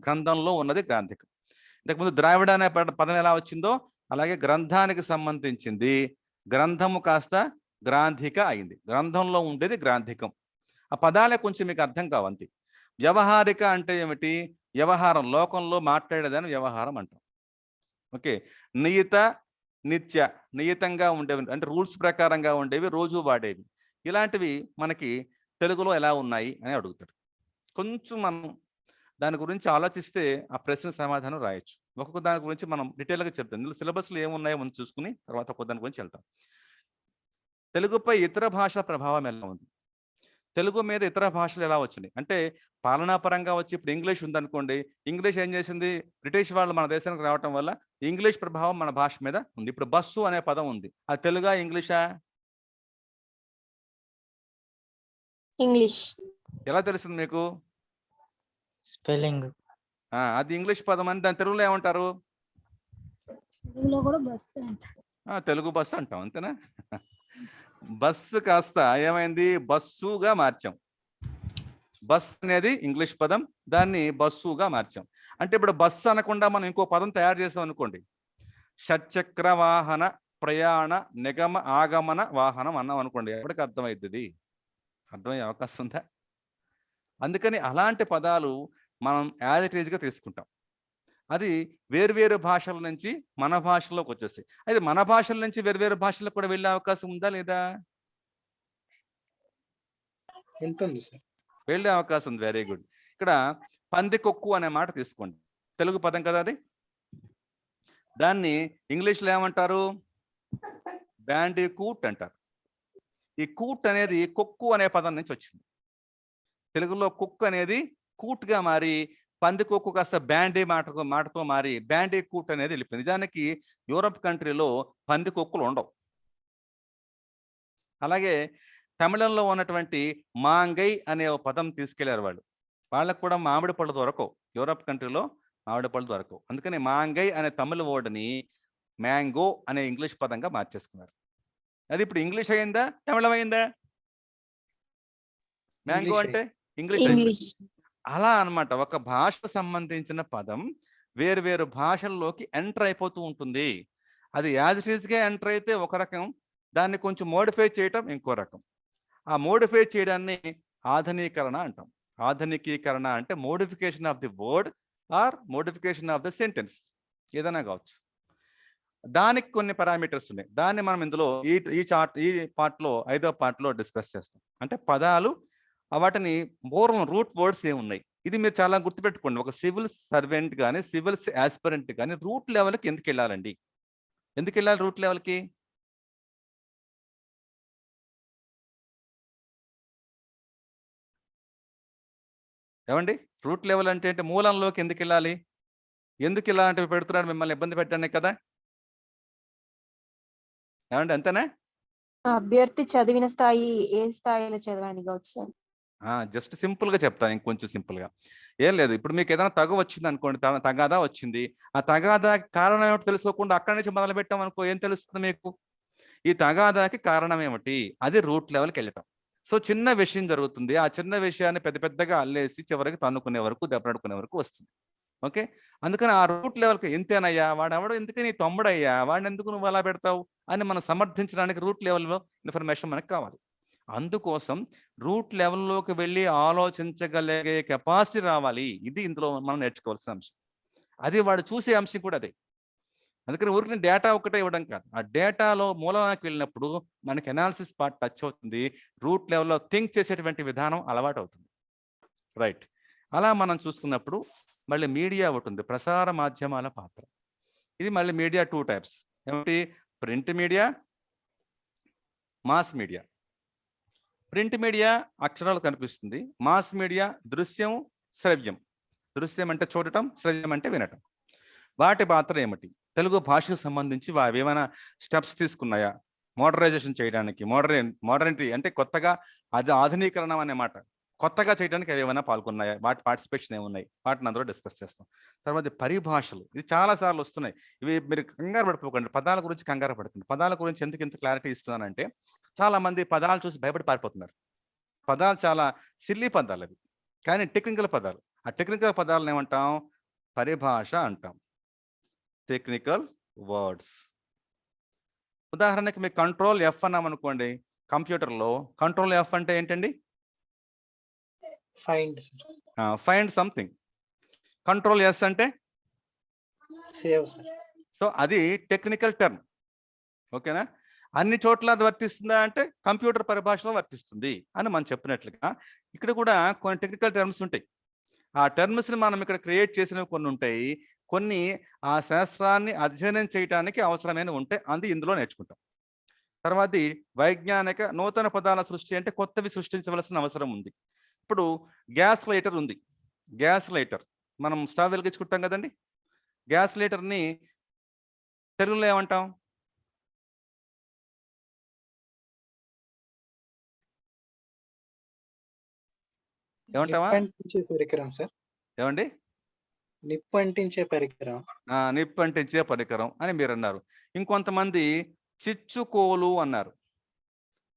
గ్రంథంలో ఉన్నది గ్రాంధికం. ఇంతకుముందు ద్రావిడ అనే పదం ఎలా వచ్చిందో అలాగే గ్రంథానికి సంబంధించింది గ్రంథము కాస్త గ్రాంధిక అయింది. గ్రంథంలో ఉండేది గ్రాంధికం. ఆ పదాలే కొంచెం మీకు అర్థం కావంతి. వ్యవహారిక అంటే ఏమిటి? వ్యవహారం, లోకంలో మాట్లాడేదాన్ని వ్యవహారం అంటాం. ఓకే, నియత, నిత్య, నియతంగా ఉండేవి అంటే రూల్స్ ప్రకారంగా ఉండేవి, రోజు వాడేవి. ఇలాంటివి మనకి తెలుగులో ఎలా ఉన్నాయి అని అడుగుతాడు. కొంచెం మనం దాని గురించి ఆలోచిస్తే ఆ ప్రశ్నకు సమాధానం రాయొచ్చు. ఒక్కొక్క దాని గురించి మనం డీటెయిల్గా చెప్తాం. ఇందులో సిలబస్లో ఏమున్నాయో మనం చూసుకుని తర్వాత ఒక్కొక్క దాని గురించి వెళ్తాం. తెలుగుపై ఇతర భాషల ప్రభావం ఎలా ఉంది? తెలుగు మీద ఇతర భాషలు ఎలా వచ్చినాయి అంటే, పాలనాపరంగా వచ్చి ఇప్పుడు ఇంగ్లీష్ ఉందనుకోండి, ఇంగ్లీష్ ఏం చేసింది? బ్రిటిష్ వాళ్ళు మన దేశానికి రావటం వల్ల ఇంగ్లీష్ ప్రభావం మన భాష మీద ఉంది. ఇప్పుడు బస్సు అనే పదం ఉంది, అది తెలుగా ఇంగ్లీషా? ఇంగ్లీష్. ఎలా తెలిసింది మీకు? స్పెల్లింగ్. అది ఇంగ్లీష్ పదం అని దాని తెలుగులో ఏమంటారు? తెలుగులో కూడా బస్సు అంటారు. తెలుగు బస్సు అంటాం, అంతేనా? బస్సు కాస్త ఏమైంది? బస్సుగా మార్చాం. బస్ అనేది ఇంగ్లీష్ పదం, దాన్ని బస్సుగా మార్చాం. అంటే ఇప్పుడు బస్సు అనకుండా మనం ఇంకో పదం తయారు చేసాం అనుకోండి, షట్చక్ర వాహన ప్రయాణ నిగమ ఆగమన వాహనం అన్నాం అనుకోండి, ఎప్పటికి అర్థమవుతుంది? అర్థమయ్యే అవకాశం ఉందా? అందుకని అలాంటి పదాలు మనం యాజ్ ఇట్ ఈజ్గా తీసుకుంటాం. అది వేరువేరు భాషల నుంచి మన భాషలోకి వచ్చేస్తాయి. అయితే మన భాషల నుంచి వేరువేరు భాషలకు కూడా వెళ్ళే అవకాశం ఉందా లేదా? ఉంటుంది సార్, వెళ్ళే అవకాశం ఉంది. Very good. ఇక్కడ పందికొక్కు అనే మాట తీసుకోండి, తెలుగు పదం కదా అది. దాన్ని ఇంగ్లీష్లో ఏమంటారు? బ్యాండికూట్ అంటారు. ఈ కూట్ అనేది కొక్కు అనే పదం నుంచి వచ్చింది. తెలుగులో కుక్ అనేది కూట్గా మారి పందికొక్కు కాస్త బ్యాండీ మాటతో మారి బ్యాండీ కూట్ అనేది వెళ్ళిపోయింది. నిజానికి యూరప్ కంట్రీలో పందికొక్కులు ఉండవు. అలాగే తమిళంలో ఉన్నటువంటి మాంగై అనే పదం తీసుకెళ్లారు వాళ్ళు. వాళ్ళకు కూడా మామిడి పళ్ళు దొరకవు, యూరప్ కంట్రీలో మామిడి పళ్ళు దొరకవు. అందుకని మాంగై అనే తమిళ వర్డ్ని మ్యాంగో అనే ఇంగ్లీష్ పదంగా మార్చేసుకున్నారు. అది ఇప్పుడు ఇంగ్లీష్ అయిందా, తమిళం అయిందా? మ్యాంగో అంటే ఇంగ్లీష్. అలా అన్నమాట. ఒక భాషకు సంబంధించిన పదం వేరు భాషల్లోకి ఎంటర్ అయిపోతూ ఉంటుంది. అది యాజ్ ఇట్ ఈస్గా ఎంటర్ అయితే ఒక రకం, దాన్ని కొంచెం మోడిఫై చేయటం ఇంకో రకం. ఆ మోడిఫై చేయడాన్ని ఆధునీకరణ అంటాం. ఆధునికీకరణ అంటే modification of the word or modification of the sentence, ఏదైనా కావచ్చు. దానికి కొన్ని పారామీటర్స్ ఉన్నాయి. దాన్ని మనం ఇందులో ఈ పార్ట్లో 5వ పార్ట్లో డిస్కస్ చేస్తాం. అంటే పదాలు, వాటిని పూర్వం రూట్ వర్డ్స్ ఏమున్నాయి, ఇది మీరు చాలా గుర్తుపెట్టుకోండి. ఒక సివిల్ సర్వెంట్ కానీ సివిల్ యాస్పిరెంట్ కానీ రూట్ లెవెల్కి ఎందుకు వెళ్ళాలండి? ఎందుకు వెళ్ళాలి రూట్ లెవెల్కి? ఏమండి? రూట్ లెవెల్ అంటే ఏంటి? మూలంలోకి ఎందుకు వెళ్ళాలి? ఎందుకు ఇలాంటివి పెడుతున్నాడు? మిమ్మల్ని ఇబ్బంది పెట్టడానికి కదా? ఏమండి అంతేనా? అభ్యర్థి చదివిన స్థాయి ఏ స్థాయిలో చదవడానికి కావచ్చు సార్? జస్ట్ సింపుల్గా చెప్తాను, ఇంకొంచెం సింపుల్గా. ఏం లేదు, ఇప్పుడు మీకు ఏదైనా తగు వచ్చింది అనుకోండి, తగాదా వచ్చింది. ఆ తగాదా కారణం ఏమిటో తెలుసుకోకుండా అక్కడి నుంచి మొదలు పెట్టాం అనుకో, ఏం తెలుస్తుంది మీకు? ఈ తగాదాకి కారణం ఏమిటి? అది రూట్ లెవెల్కి వెళ్ళటం. సో చిన్న విషయం జరుగుతుంది, ఆ చిన్న విషయాన్ని పెద్ద పెద్దగా అల్లేసి చివరికి తన్నుకునే వరకు, దెబ్బలాడుకునే వరకు వస్తుంది. ఓకే, అందుకని ఆ రూట్ లెవెల్కి ఎంతేనయ్యా, వాడెవడో ఎందుకని నీ తమ్ముడయ్యా, వాడిని ఎందుకు నువ్వు అలా పెడతావు అని మనం సమర్థించడానికి రూట్ లెవెల్లో ఇన్ఫర్మేషన్ మనకు కావాలి. అందుకోసం రూట్ లెవెల్లోకి వెళ్ళి ఆలోచించగలిగే కెపాసిటీ రావాలి. ఇది ఇందులో మనం నేర్చుకోవాల్సిన అంశం. అది వాడు చూసే అంశం కూడా అదే. అందుకని ఊరికి డేటా ఒకటే ఇవ్వడం కాదు, ఆ డేటాలో మూలానికి వెళ్ళినప్పుడు మనకి అనాలిసిస్ పార్ట్ టచ్ అవుతుంది, రూట్ లెవెల్లో థింక్ చేసేటువంటి విధానం అలవాటు అవుతుంది. రైట్, అలా మనం చూసుకున్నప్పుడు మళ్ళీ మీడియా ఉంటుంది, ప్రసార మాధ్యమాల పాత్ర. ఇది మళ్ళీ మీడియా 2 టైప్స్. ఏమిటి? Print media, mass media. Print media అక్షరాలు కనిపిస్తుంది, మాస్ మీడియా దృశ్యం, శ్రవ్యం. దృశ్యం అంటే చూడటం, శ్రవ్యం అంటే వినటం. వాటి పాత్ర ఏమిటి? తెలుగు భాషకు సంబంధించి ఏమైనా స్టెప్స్ తీసుకున్నాయా మోడరైజేషన్ చేయడానికి? మోడర్నిటీ అంటే కొత్తగా, అది ఆధునీకరణం అనే మాట, కొత్తగా చేయడానికి అవి ఏమైనా పాల్గొన్నాయా? వాటి పార్టిసిపేషన్ ఏమున్నాయి? వాటిని అందరూ డిస్కస్ చేస్తాం. తర్వాత పరిభాషలు, ఇది చాలా సార్లు వస్తున్నాయి. ఇవి మీరు కంగారు పడిపోకండి, పదాల గురించి కంగారు పడుతుంది. పదాల గురించి ఎందుకు ఇంత క్లారిటీ ఇస్తున్నానంటే, చాలా మంది పదాలు చూసి భయపడి పారిపోతున్నారు. పదాలు చాలా సిల్లీ పదాలు అవి, కానీ టెక్నికల్ పదాలు. ఆ టెక్నికల్ పదాలను ఏమంటాం? పరిభాష అంటాం, టెక్నికల్ వర్డ్స్. ఉదాహరణకి మీకు కంట్రోల్ ఎఫ్ అన్నాం అనుకోండి, కంప్యూటర్లో కంట్రోల్ ఎఫ్ అంటే ఏంటండి? Find something. కంట్రోల్ ఎస్ అంటే సేవ్ సార్. సో అది టెక్నికల్ టర్మ్. ఓకేనా? అన్ని చోట్ల అది వర్తిస్తుందా అంటే కంప్యూటర్ పరిభాషలో వర్తిస్తుంది అని మనం చెప్పినట్లుగా ఇక్కడ కూడా కొన్ని టెక్నికల్ టర్మ్స్ ఉంటాయి. ఆ టర్మ్స్ని మనం ఇక్కడ క్రియేట్ చేసినవి కొన్ని ఉంటాయి, కొన్ని ఆ శాస్త్రాన్ని అధ్యయనం చేయడానికి అవసరమైన ఉంటాయి, అది ఇందులో నేర్చుకుంటాం. తర్వాత వైజ్ఞానిక నూతన పదాల సృష్టి అంటే కొత్తవి సృష్టించవలసిన అవసరం ఉంది. ఇప్పుడు గ్యాస్ లైటర్ ఉంది, గ్యాస్ లైటర్ మనం స్టవ్ వెలిగించుకుంటాం కదండి. గ్యాస్ లైటర్ని తెలుగులో ఏమంటాం? ఏమంటావా? పరికరం సార్. ఏమండి? నిప్పు అంటించే పరికరం. నిప్పు అంటించే పరికరం అని మీరు అన్నారు. ఇంకొంతమంది చిచ్చుకోలు అన్నారు.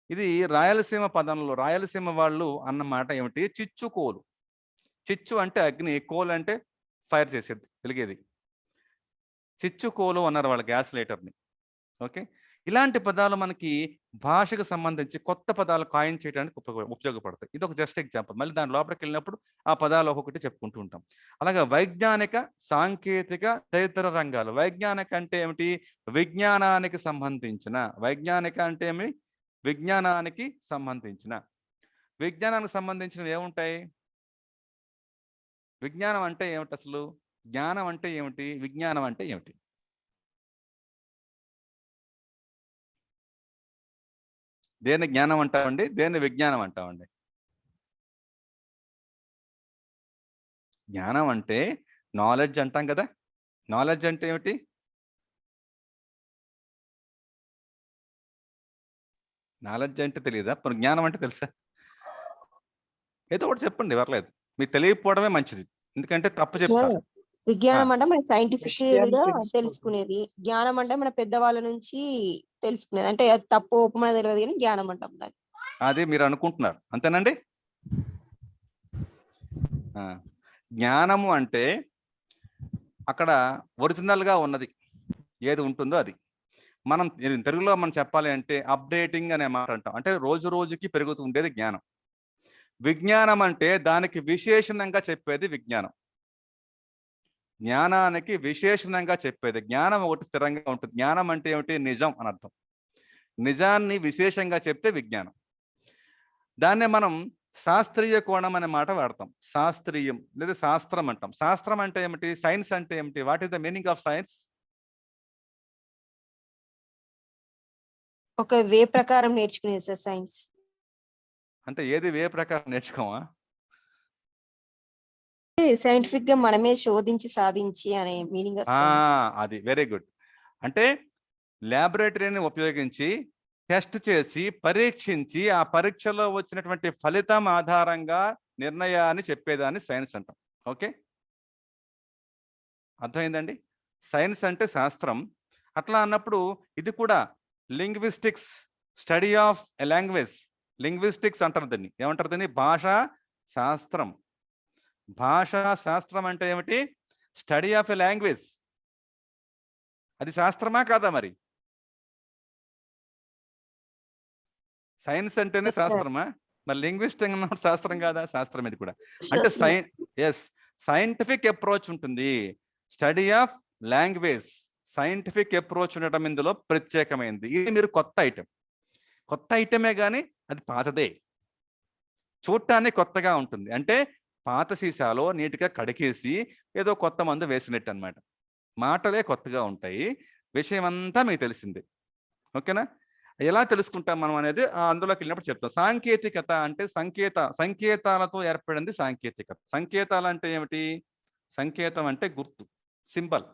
ఇది రాయలసీమ పదంలో, రాయలసీమ వాళ్ళు అన్నమాట ఏమిటి? చిచ్చుకోలు. చిచ్చు అంటే అగ్ని, కోలు అంటే ఫైర్ చేసేది, వెలిగేది. చిచ్చుకోలు అన్నారు వాళ్ళ గ్యాస్ లైటర్ని. ఓకే, ఇలాంటి పదాలు మనకి భాషకు సంబంధించి కొత్త పదాలు కాయిన్ చేయడానికి ఉపయోగపడతాయి. ఇది ఒక జస్ట్ ఎగ్జాంపుల్. మళ్ళీ దాని లోపలికి వెళ్ళినప్పుడు ఆ పదాలు ఒక్కొక్కటి చెప్పుకుంటూ ఉంటాం. అలాగే వైజ్ఞానిక, సాంకేతిక, తదితర రంగాలు. వైజ్ఞానిక అంటే ఏమిటి? విజ్ఞానానికి సంబంధించిన. వైజ్ఞానిక అంటే ఏమి? విజ్ఞానానికి సంబంధించిన. విజ్ఞానానికి సంబంధించినవి ఏముంటాయి? విజ్ఞానం అంటే ఏమిటి అసలు? జ్ఞానం అంటే ఏమిటి? విజ్ఞానం అంటే ఏమిటి? దేన్ని జ్ఞానం అంటామండి, దేన్ని విజ్ఞానం అంటామండి? జ్ఞానం అంటే నాలెడ్జ్ అంటాం కదా. నాలెడ్జ్ అంటే ఏమిటి? నాలెడ్జ్ అంటే తెలియదా? ఇప్పుడు జ్ఞానం అంటే తెలుసా? ఏదో ఒకటి చెప్పండి, పర్లేదు. మీకు తెలియకపోవడమే మంచిది, ఎందుకంటే తప్పు చెప్తా. విజ్ఞానం అంటే మన సైంటిఫిక్ గా తెలుసుకోవడం. తెలుసుకునేది. జ్ఞానం అంటే మన పెద్దవాళ్ళ నుంచి తెలుసుకునేది. అంటే అది తప్పు ఒప్పు మనకు తెలియదు కానీ జ్ఞానం అంటాం దాన్ని. అది మీరు అనుకుంటున్నారు, అంతేనండి? జ్ఞానము అంటే అక్కడ ఒరిజినల్గా ఉన్నది ఏది ఉంటుందో అది. మనం తెలుగులో మనం చెప్పాలి అంటే అప్డేటింగ్ అనే మాట అంటాం, అంటే రోజు రోజుకి పెరుగుతూ ఉండేది జ్ఞానం. విజ్ఞానం అంటే దానికి విశేషణంగా చెప్పేది విజ్ఞానం. జ్ఞానానికి విశేషణంగా చెప్పేది. జ్ఞానం ఒకటి స్థిరంగా ఉంటుంది. జ్ఞానం అంటే ఏమిటి? నిజం అని అర్థం. నిజాన్ని విశేషంగా చెప్తే విజ్ఞానం. దాన్నే మనం శాస్త్రీయ కోణం అనే మాట వాడతాం. శాస్త్రీయం లేదా శాస్త్రం అంటాం. శాస్త్రం అంటే ఏమిటి? సైన్స్ అంటే ఏమిటి? What is the meaning of science? ఒక వే ప్రకారం నేర్చుకునేది సార్ సైన్స్. అంటే ఏది వే ప్రకారం నేర్చుకోమా? సైంటిఫిక్ గా మనమే శోధించి సాధించి అనే మీనింగ్ వస్తుంది. అది వెరీ గుడ్. అంటే ల్యాబొరేటరీని ఉపయోగించి టెస్ట్ చేసి పరీక్షించి ఆ పరీక్షలో వచ్చినటువంటి ఫలితం ఆధారంగా నిర్ణయాన్ని చెప్పేదాన్ని సైన్స్ అంటాం. ఓకే, అర్థమైందండి? సైన్స్ అంటే శాస్త్రం. అట్లా అన్నప్పుడు ఇది కూడా linguistics, study of a language. Linguistics అంటారు దీన్ని. ఏమంటారు దీన్ని? భాషా శాస్త్రం. భాషా శాస్త్రం అంటే ఏమిటి? Study of a language. అది శాస్త్రమా కాదా? మరి సైన్స్ అంటేనే శాస్త్రమా? మరి లింగ్విస్ట్ అన్నప్పుడు శాస్త్రం కాదా? శాస్త్రం ఇది కూడా. అంటే సైంటిఫిక్ అప్రోచ్ ఉంటుంది. Study of language, scientific approach ఉండటం ఇందులో ప్రత్యేకమైనది. ఇది మీరు కొత్త ఐటెం. కొత్త ఐటమే కానీ అది పాతదే. చూడటానికి కొత్తగా ఉంటుంది. అంటే పాత సీసాలో నీట్గా కడిగేసి ఏదో కొత్త మందు వేసినట్టు అనమాట. మాటలే కొత్తగా ఉంటాయి, విషయం అంతా మీకు తెలిసిందే. ఓకేనా? ఎలా తెలుసుకుంటాం మనం అనేది అందులోకి వెళ్ళినప్పుడు చెప్తాం. సాంకేతికత అంటే సంకేతాలతో ఏర్పడింది సాంకేతికత. సంకేతాలు అంటే ఏమిటి? సంకేతం అంటే గుర్తు, సింబల్.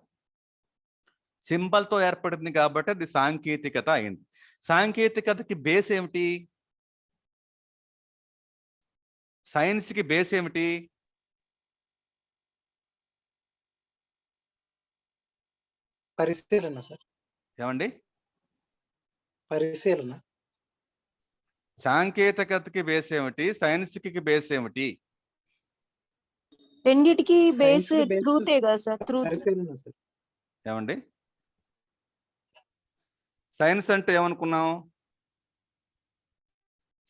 సింబల్తో ఏర్పడింది కాబట్టి అది సాంకేతికత అయింది. సాంకేతికతకి బేస్ ఏమిటి? సైన్స్కి బేస్ ఏమిటి? పరిశీలన సార్. ఏమండి? పరిశీలన. సాంకేతికతకి బేస్ ఏమిటి? సైన్స్కి బేస్ ఏమిటి? రెండిటికి బేస్ Science కి base ట్రూతే కదా సార్? ట్రూత్. పరిశీలన సార్. ఏమండి? సైన్స్ అంటే ఏమనుకున్నాం?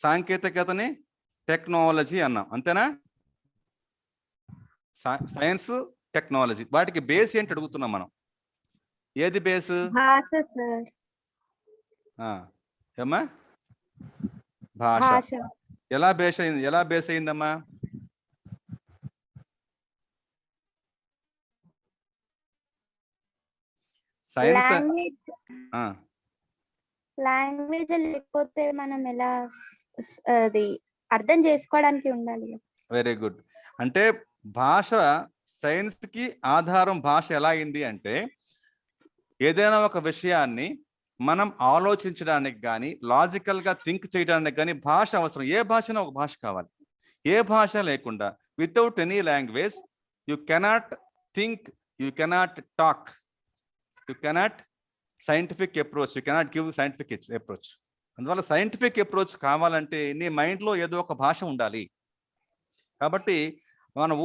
సాంకేతికతని టెక్నాలజీ అన్నాం, అంతేనా? సైన్స్, టెక్నాలజీ, వాటికి బేస్ ఏంటి అడుగుతున్నాం మనం. ఏది బేస్? భాష సార్. ఏమ్మా? భాష. భాష. ఎలా బేస్ అయిందమ్మా? సైన్స్. లాంగ్వేజ్ లేకపోతే మనం ఎలా అది అర్థం చేసుకోవడానికి ఉండాలి. Very good. అంటే భాష, సైన్స్ కి ఆధారం భాష ఎలా అయింది అంటే, ఏదైనా ఒక విషయాన్ని మనం ఆలోచించడానికి కానీ లాజికల్ గా థింక్ చేయడానికి కానీ భాష అవసరం. ఏ భాషనో ఒక భాష కావాలి. ఏ భాష లేకుండా without any language you cannot think, you cannot talk, you cannot scientific approach, you cannot give scientific approach. అందువల్ల సైంటిఫిక్ అప్రోచ్ కావాలంటే నీ మైండ్లో ఏదో ఒక భాష ఉండాలి. కాబట్టి మనం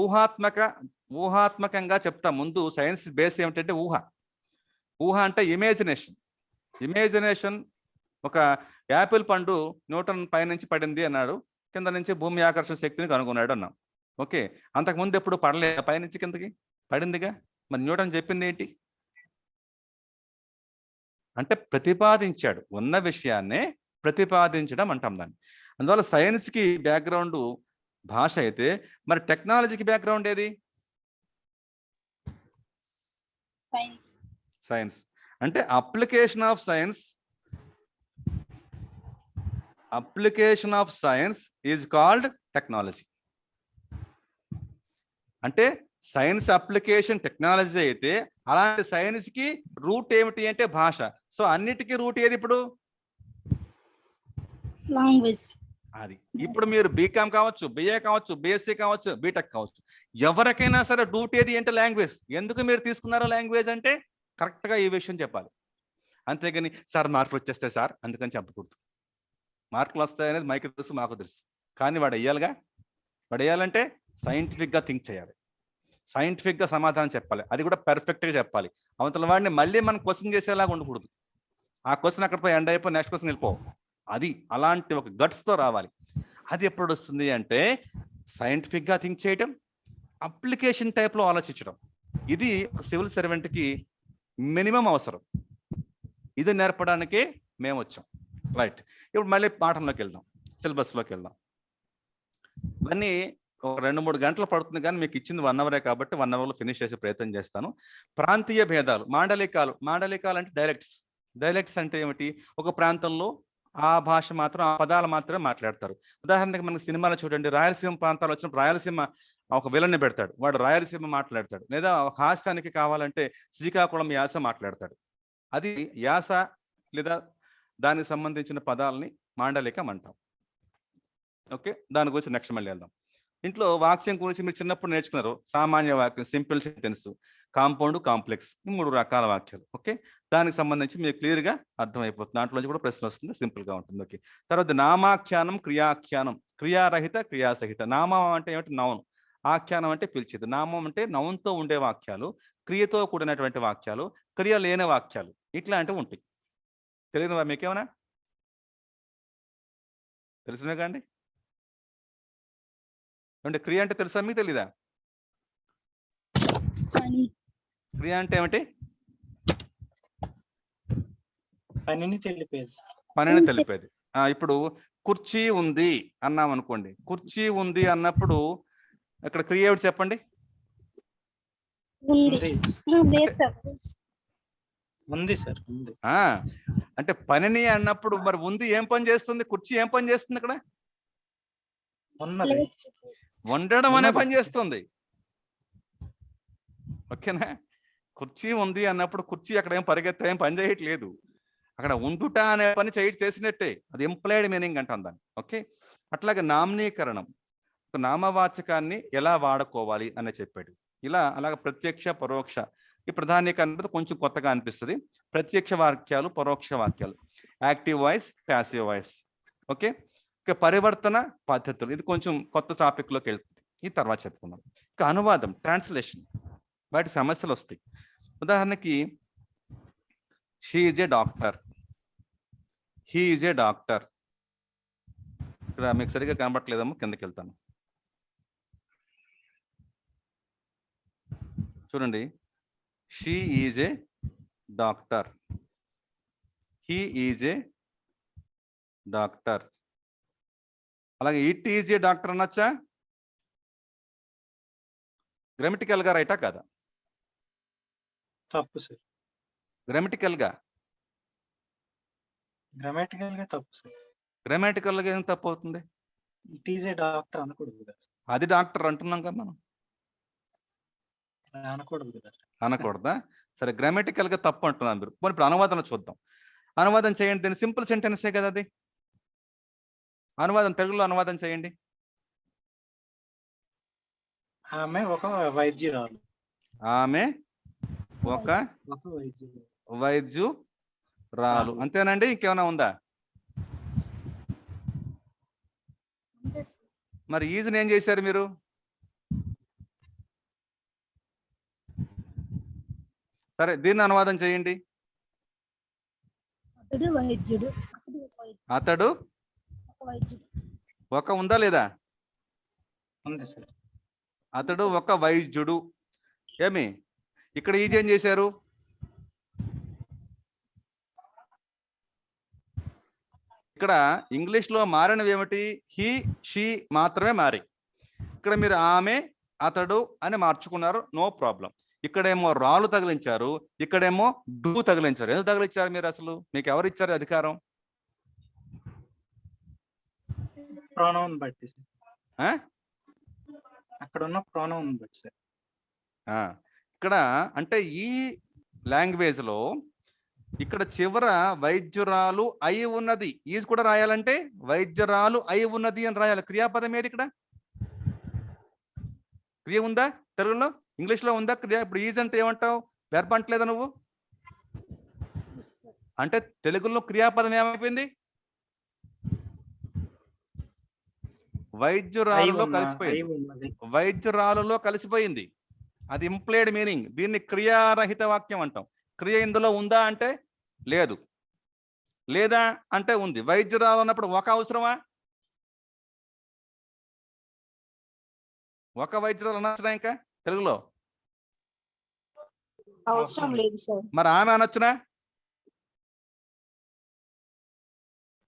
ఊహాత్మకంగా చెప్తాం. ముందు సైన్స్ బేస్ ఏమిటంటే ఊహ అంటే ఇమేజినేషన్. ఒక యాపిల్ పండు న్యూటన్ పైనుంచి పడింది అన్నాడు, కింద నుంచి భూమి ఆకర్షణ శక్తిని కనుగొన్నాడు అన్నాం. ఓకే, అంతకుముందు ఎప్పుడు పడలేదు, పైనుంచి కిందకి పడిందిగా. మరి న్యూటన్ చెప్పింది ఏంటి అంటే ప్రతిపాదించాడు. ఉన్న విషయాన్నే ప్రతిపాదించడం అంటాం దాన్ని. అందువల్ల సైన్స్కి బ్యాక్గ్రౌండ్ భాష అయితే, మరి టెక్నాలజీకి బ్యాక్గ్రౌండ్ ఏది? సైన్స్. అంటే application of science is called technology. అంటే సైన్స్ అప్లికేషన్ టెక్నాలజీ అయితే, అలాంటి సైన్స్ కి రూట్ ఏమిటి అంటే భాష. సో అన్నిటికీ రూట్ ఏది ఇప్పుడు? లాంగ్వేజ్. అది. ఇప్పుడు మీరు బీకామ్ కావచ్చు, బిఏ కావచ్చు, బిఎస్సి కావచ్చు, బీటెక్ కావచ్చు, ఎవరికైనా సరే రూట్ ఏది అంటే లాంగ్వేజ్. ఎందుకు మీరు తీసుకున్నారో లాంగ్వేజ్ అంటే కరెక్ట్గా ఈ విషయం చెప్పాలి. అంతేగాని సార్ మార్కులు వచ్చేస్తాయి సార్ అందుకని చెప్పకూడదు. మార్కులు వస్తాయనేది మైకి తెలుసు, మాకు తెలుసు, కానీ వాడు వేయాలిగా. వాడు వేయాలంటే సైంటిఫిక్గా థింక్ చేయాలి, సైంటిఫిక్గా సమాధానం చెప్పాలి, అది కూడా పర్ఫెక్ట్గా చెప్పాలి. అవతల వాడిని మళ్ళీ మనం క్వశ్చన్ చేసేలాగా ఉండకూడదు. ఆ క్వశ్చన్ అక్కడితో ఎండ్ అయిపోయి నెక్స్ట్ క్వశ్చన్ వెళ్ళిపోవు. అది అలాంటి ఒక గట్స్తో రావాలి. అది ఎప్పుడు వస్తుంది అంటే సైంటిఫిక్గా థింక్ చేయటం, అప్లికేషన్ టైప్లో ఆలోచించడం. ఇది ఒక సివిల్ సర్వెంట్కి మినిమం అవసరం. ఇది నేర్పడానికే మేము వచ్చాం. రైట్, ఇప్పుడు మళ్ళీ పాఠంలోకి వెళ్దాం, సిలబస్లోకి వెళ్దాం. ఇవన్నీ ఒక 2-3 గంటలు పడుతుంది, కానీ మీకు ఇచ్చింది 1 అవరే కాబట్టి 1 అవర్లో ఫినిష్ చేసే ప్రయత్నం చేస్తాను. ప్రాంతీయ భేదాలు, మాండలికాలు అంటే డైలెక్ట్స్ అంటే ఏమిటి? ఒక ప్రాంతంలో ఆ భాష మాత్రం, ఆ పదాలు మాత్రమే మాట్లాడతారు. ఉదాహరణకి మనకి సినిమాలో చూడండి, రాయలసీమ ప్రాంతాలు వచ్చినప్పుడు రాయలసీమ ఒక విలన్ని పెడతాడు, వాడు రాయలసీమ మాట్లాడతాడు, లేదా హాస్యానికి కావాలంటే శ్రీకాకుళం యాస మాట్లాడతాడు. అది యాస లేదా దానికి సంబంధించిన పదాలని మాండలికం అంటాం. ఓకే, దాని గురించి నెక్స్ట్ మళ్ళీ వెళ్దాం. ఇంట్లో వాక్యం గురించి మీరు చిన్నప్పుడు నేర్చుకున్నారు. సామాన్య వాక్యం, సింపుల్ సెంటెన్స్, కాంపౌండ్, కాంప్లెక్స్, ఈ 3 రకాల వాక్యాలు. ఓకే, దానికి సంబంధించి మీకు క్లియర్గా అర్థమైపోతుంది. దాంట్లోంచి కూడా ప్రశ్న వస్తుంది, సింపుల్గా ఉంటుంది. ఓకే, తర్వాత నామాఖ్యానం, క్రియాఖ్యానం, క్రియారహిత, క్రియాసహిత. నామం అంటే ఏమిటి? నౌన్. ఆఖ్యానం అంటే పిలిచేది. నామం అంటే నౌన్తో ఉండే వాక్యాలు, క్రియతో కూడినటువంటి వాక్యాలు, క్రియ లేని వాక్యాలు, ఇట్లాంటివి ఉంటాయి. తెలియనివా మీకేమన్నా? తెలిసినా కాండి? అంటే క్రియ అంటే తెలుసా మీకు? తెలీదా? క్రియ అంటే ఏమిటి? పనిని తెలిపేది. పనిని తెలిపేది. ఇప్పుడు కుర్చీ ఉంది అన్నాం అనుకోండి. కుర్చీ ఉంది అన్నప్పుడు ఇక్కడ క్రియ ఏమిటి చెప్పండి? ఉంది సార్, ఉంది. అంటే పనిని అన్నప్పుడు మరి ఉంది ఏం పని చేస్తుంది? కుర్చీ ఏం పని చేస్తుంది? ఇక్కడ ఉన్నది, వండడం అనే పని చేస్తుంది. ఓకేనా? కుర్చీ ఉంది అన్నప్పుడు కుర్చీ అక్కడ ఏం పరిగెత్త ఏం పని చేయట్లేదు, అక్కడ ఉండుట అనే పని చేసినట్టే. అది ఇంప్లైడ్ మీనింగ్ అంటాం దాన్ని. ఓకే, అట్లాగే నామనీకరణం, ఒక నామవాచకాన్ని ఎలా వాడుకోవాలి అని చెప్పాడు. అలాగే ప్రత్యక్ష, పరోక్ష. ఈ ప్రధానీకరణ కొంచెం కొత్తగా అనిపిస్తుంది. ప్రత్యక్ష వాక్యాలు, పరోక్ష వాక్యాలు, active voice, passive voice. Okay, ఇక పరివర్తన పద్ధతులు, ఇది కొంచెం కొత్త టాపిక్లోకి వెళ్తుంది, ఈ తర్వాత చెప్పుకుందాం. ఇక అనువాదం, ట్రాన్స్లేషన్, వాటి సమస్యలు వస్తాయి. ఉదాహరణకి she is a doctor, he is a doctor. ఇక్కడ మీకు సరిగ్గా కనబడట్లేదమ్మా, కిందకి వెళ్తాను చూడండి. She is a doctor, he is a doctor. అలాగే ఇట్ ఈజ్ ఏ డాక్టర్ అనొచ్చా? గ్రామటికల్ గా రైటా కాదా? తప్పు సార్. గ్రామటికల్ గా తప్పు సార్. గ్రామటికల్ గా ఏం తప్పు అవుతుంది? ఇట్ ఈజ్ ఏ డాక్టర్ అనకూడదు కదా సార్. అది డాక్టర్ అంటున్నాం కదా మనం, అనకూడదు కదా సార్. అనకూడదా? సరే, గ్రామటికల్ గా తప్పు అంటున్నాను మీరు. ఇప్పుడు అనువాదన చూద్దాం. అనువాదం చేయండి. దీన్ని సింపుల్ సెంటెన్సే కదా అది. అనువాదం, తెలుగులో అనువాదం చేయండి. ఆమె ఒక వైద్యురాలు. ఆమె ఒక వైద్యురాలు. అంతేనండి, ఇంకేమైనా ఉందా? మరి ఈజీని ఏం చేశారు మీరు? సరే, దీన్ని అనువాదం చేయండి. అతడు ఒక ఉందా లేదా? ఉంది సార్. అతడు ఒక వైద్యుడు. ఏమి ఇక్కడ ఈజీ ఏం చేశారు? ఇక్కడ ఇంగ్లీష్ లో మారినవి ఏమిటి? హీ, షీ మాత్రమే మారి. ఇక్కడ మీరు ఆమె, అతడు అని మార్చుకున్నారు, నో ప్రాబ్లం. ఇక్కడేమో రాలు తగిలించారు, ఇక్కడేమో డూ తగిలించారు. ఎందుకు తగిలించారు మీరు? అసలు మీకు ఎవరు ఇచ్చారు అధికారం? ప్రోనౌన్ బట్టి సార్. అక్కడ ఉన్న ప్రోనౌన్ బట్టి సార్. ఇక్కడ అంటే ఈ లాంగ్వేజ్ లో ఇక్కడ చివర వైద్యురాలు అయి ఉన్నది, ఈజ్ కూడా రాయాలంటే వైద్యురాలు అయి ఉన్నది అని రాయాలి. క్రియాపదం ఏది? ఇక్కడ క్రియ ఉందా తెలుగులో? ఇంగ్లీష్ లో ఉందా క్రియ? ఇప్పుడు ఈజ్ అంటే ఏమంటావు? వెర్బ్ అంటలేదా నువ్వు? అంటే తెలుగులో క్రియాపదం ఏమైపోయింది? వైద్యురాలులో కలిసిపోయింది. వైద్యురాలులో కలిసిపోయింది. అది ఇంప్లైడ్ మీనింగ్. దీన్ని క్రియారహిత వాక్యం అంటాం. క్రియ ఇందులో ఉందా అంటే లేదు, లేదా అంటే ఉంది. వైద్యురాలు అన్నప్పుడు ఒక అవసరమా? ఒక వైద్యురాలు అనొచ్చునా ఇంకా తెలుగులో? అవసరం లేదు సార్. మరి ఆమె అనొచ్చునా?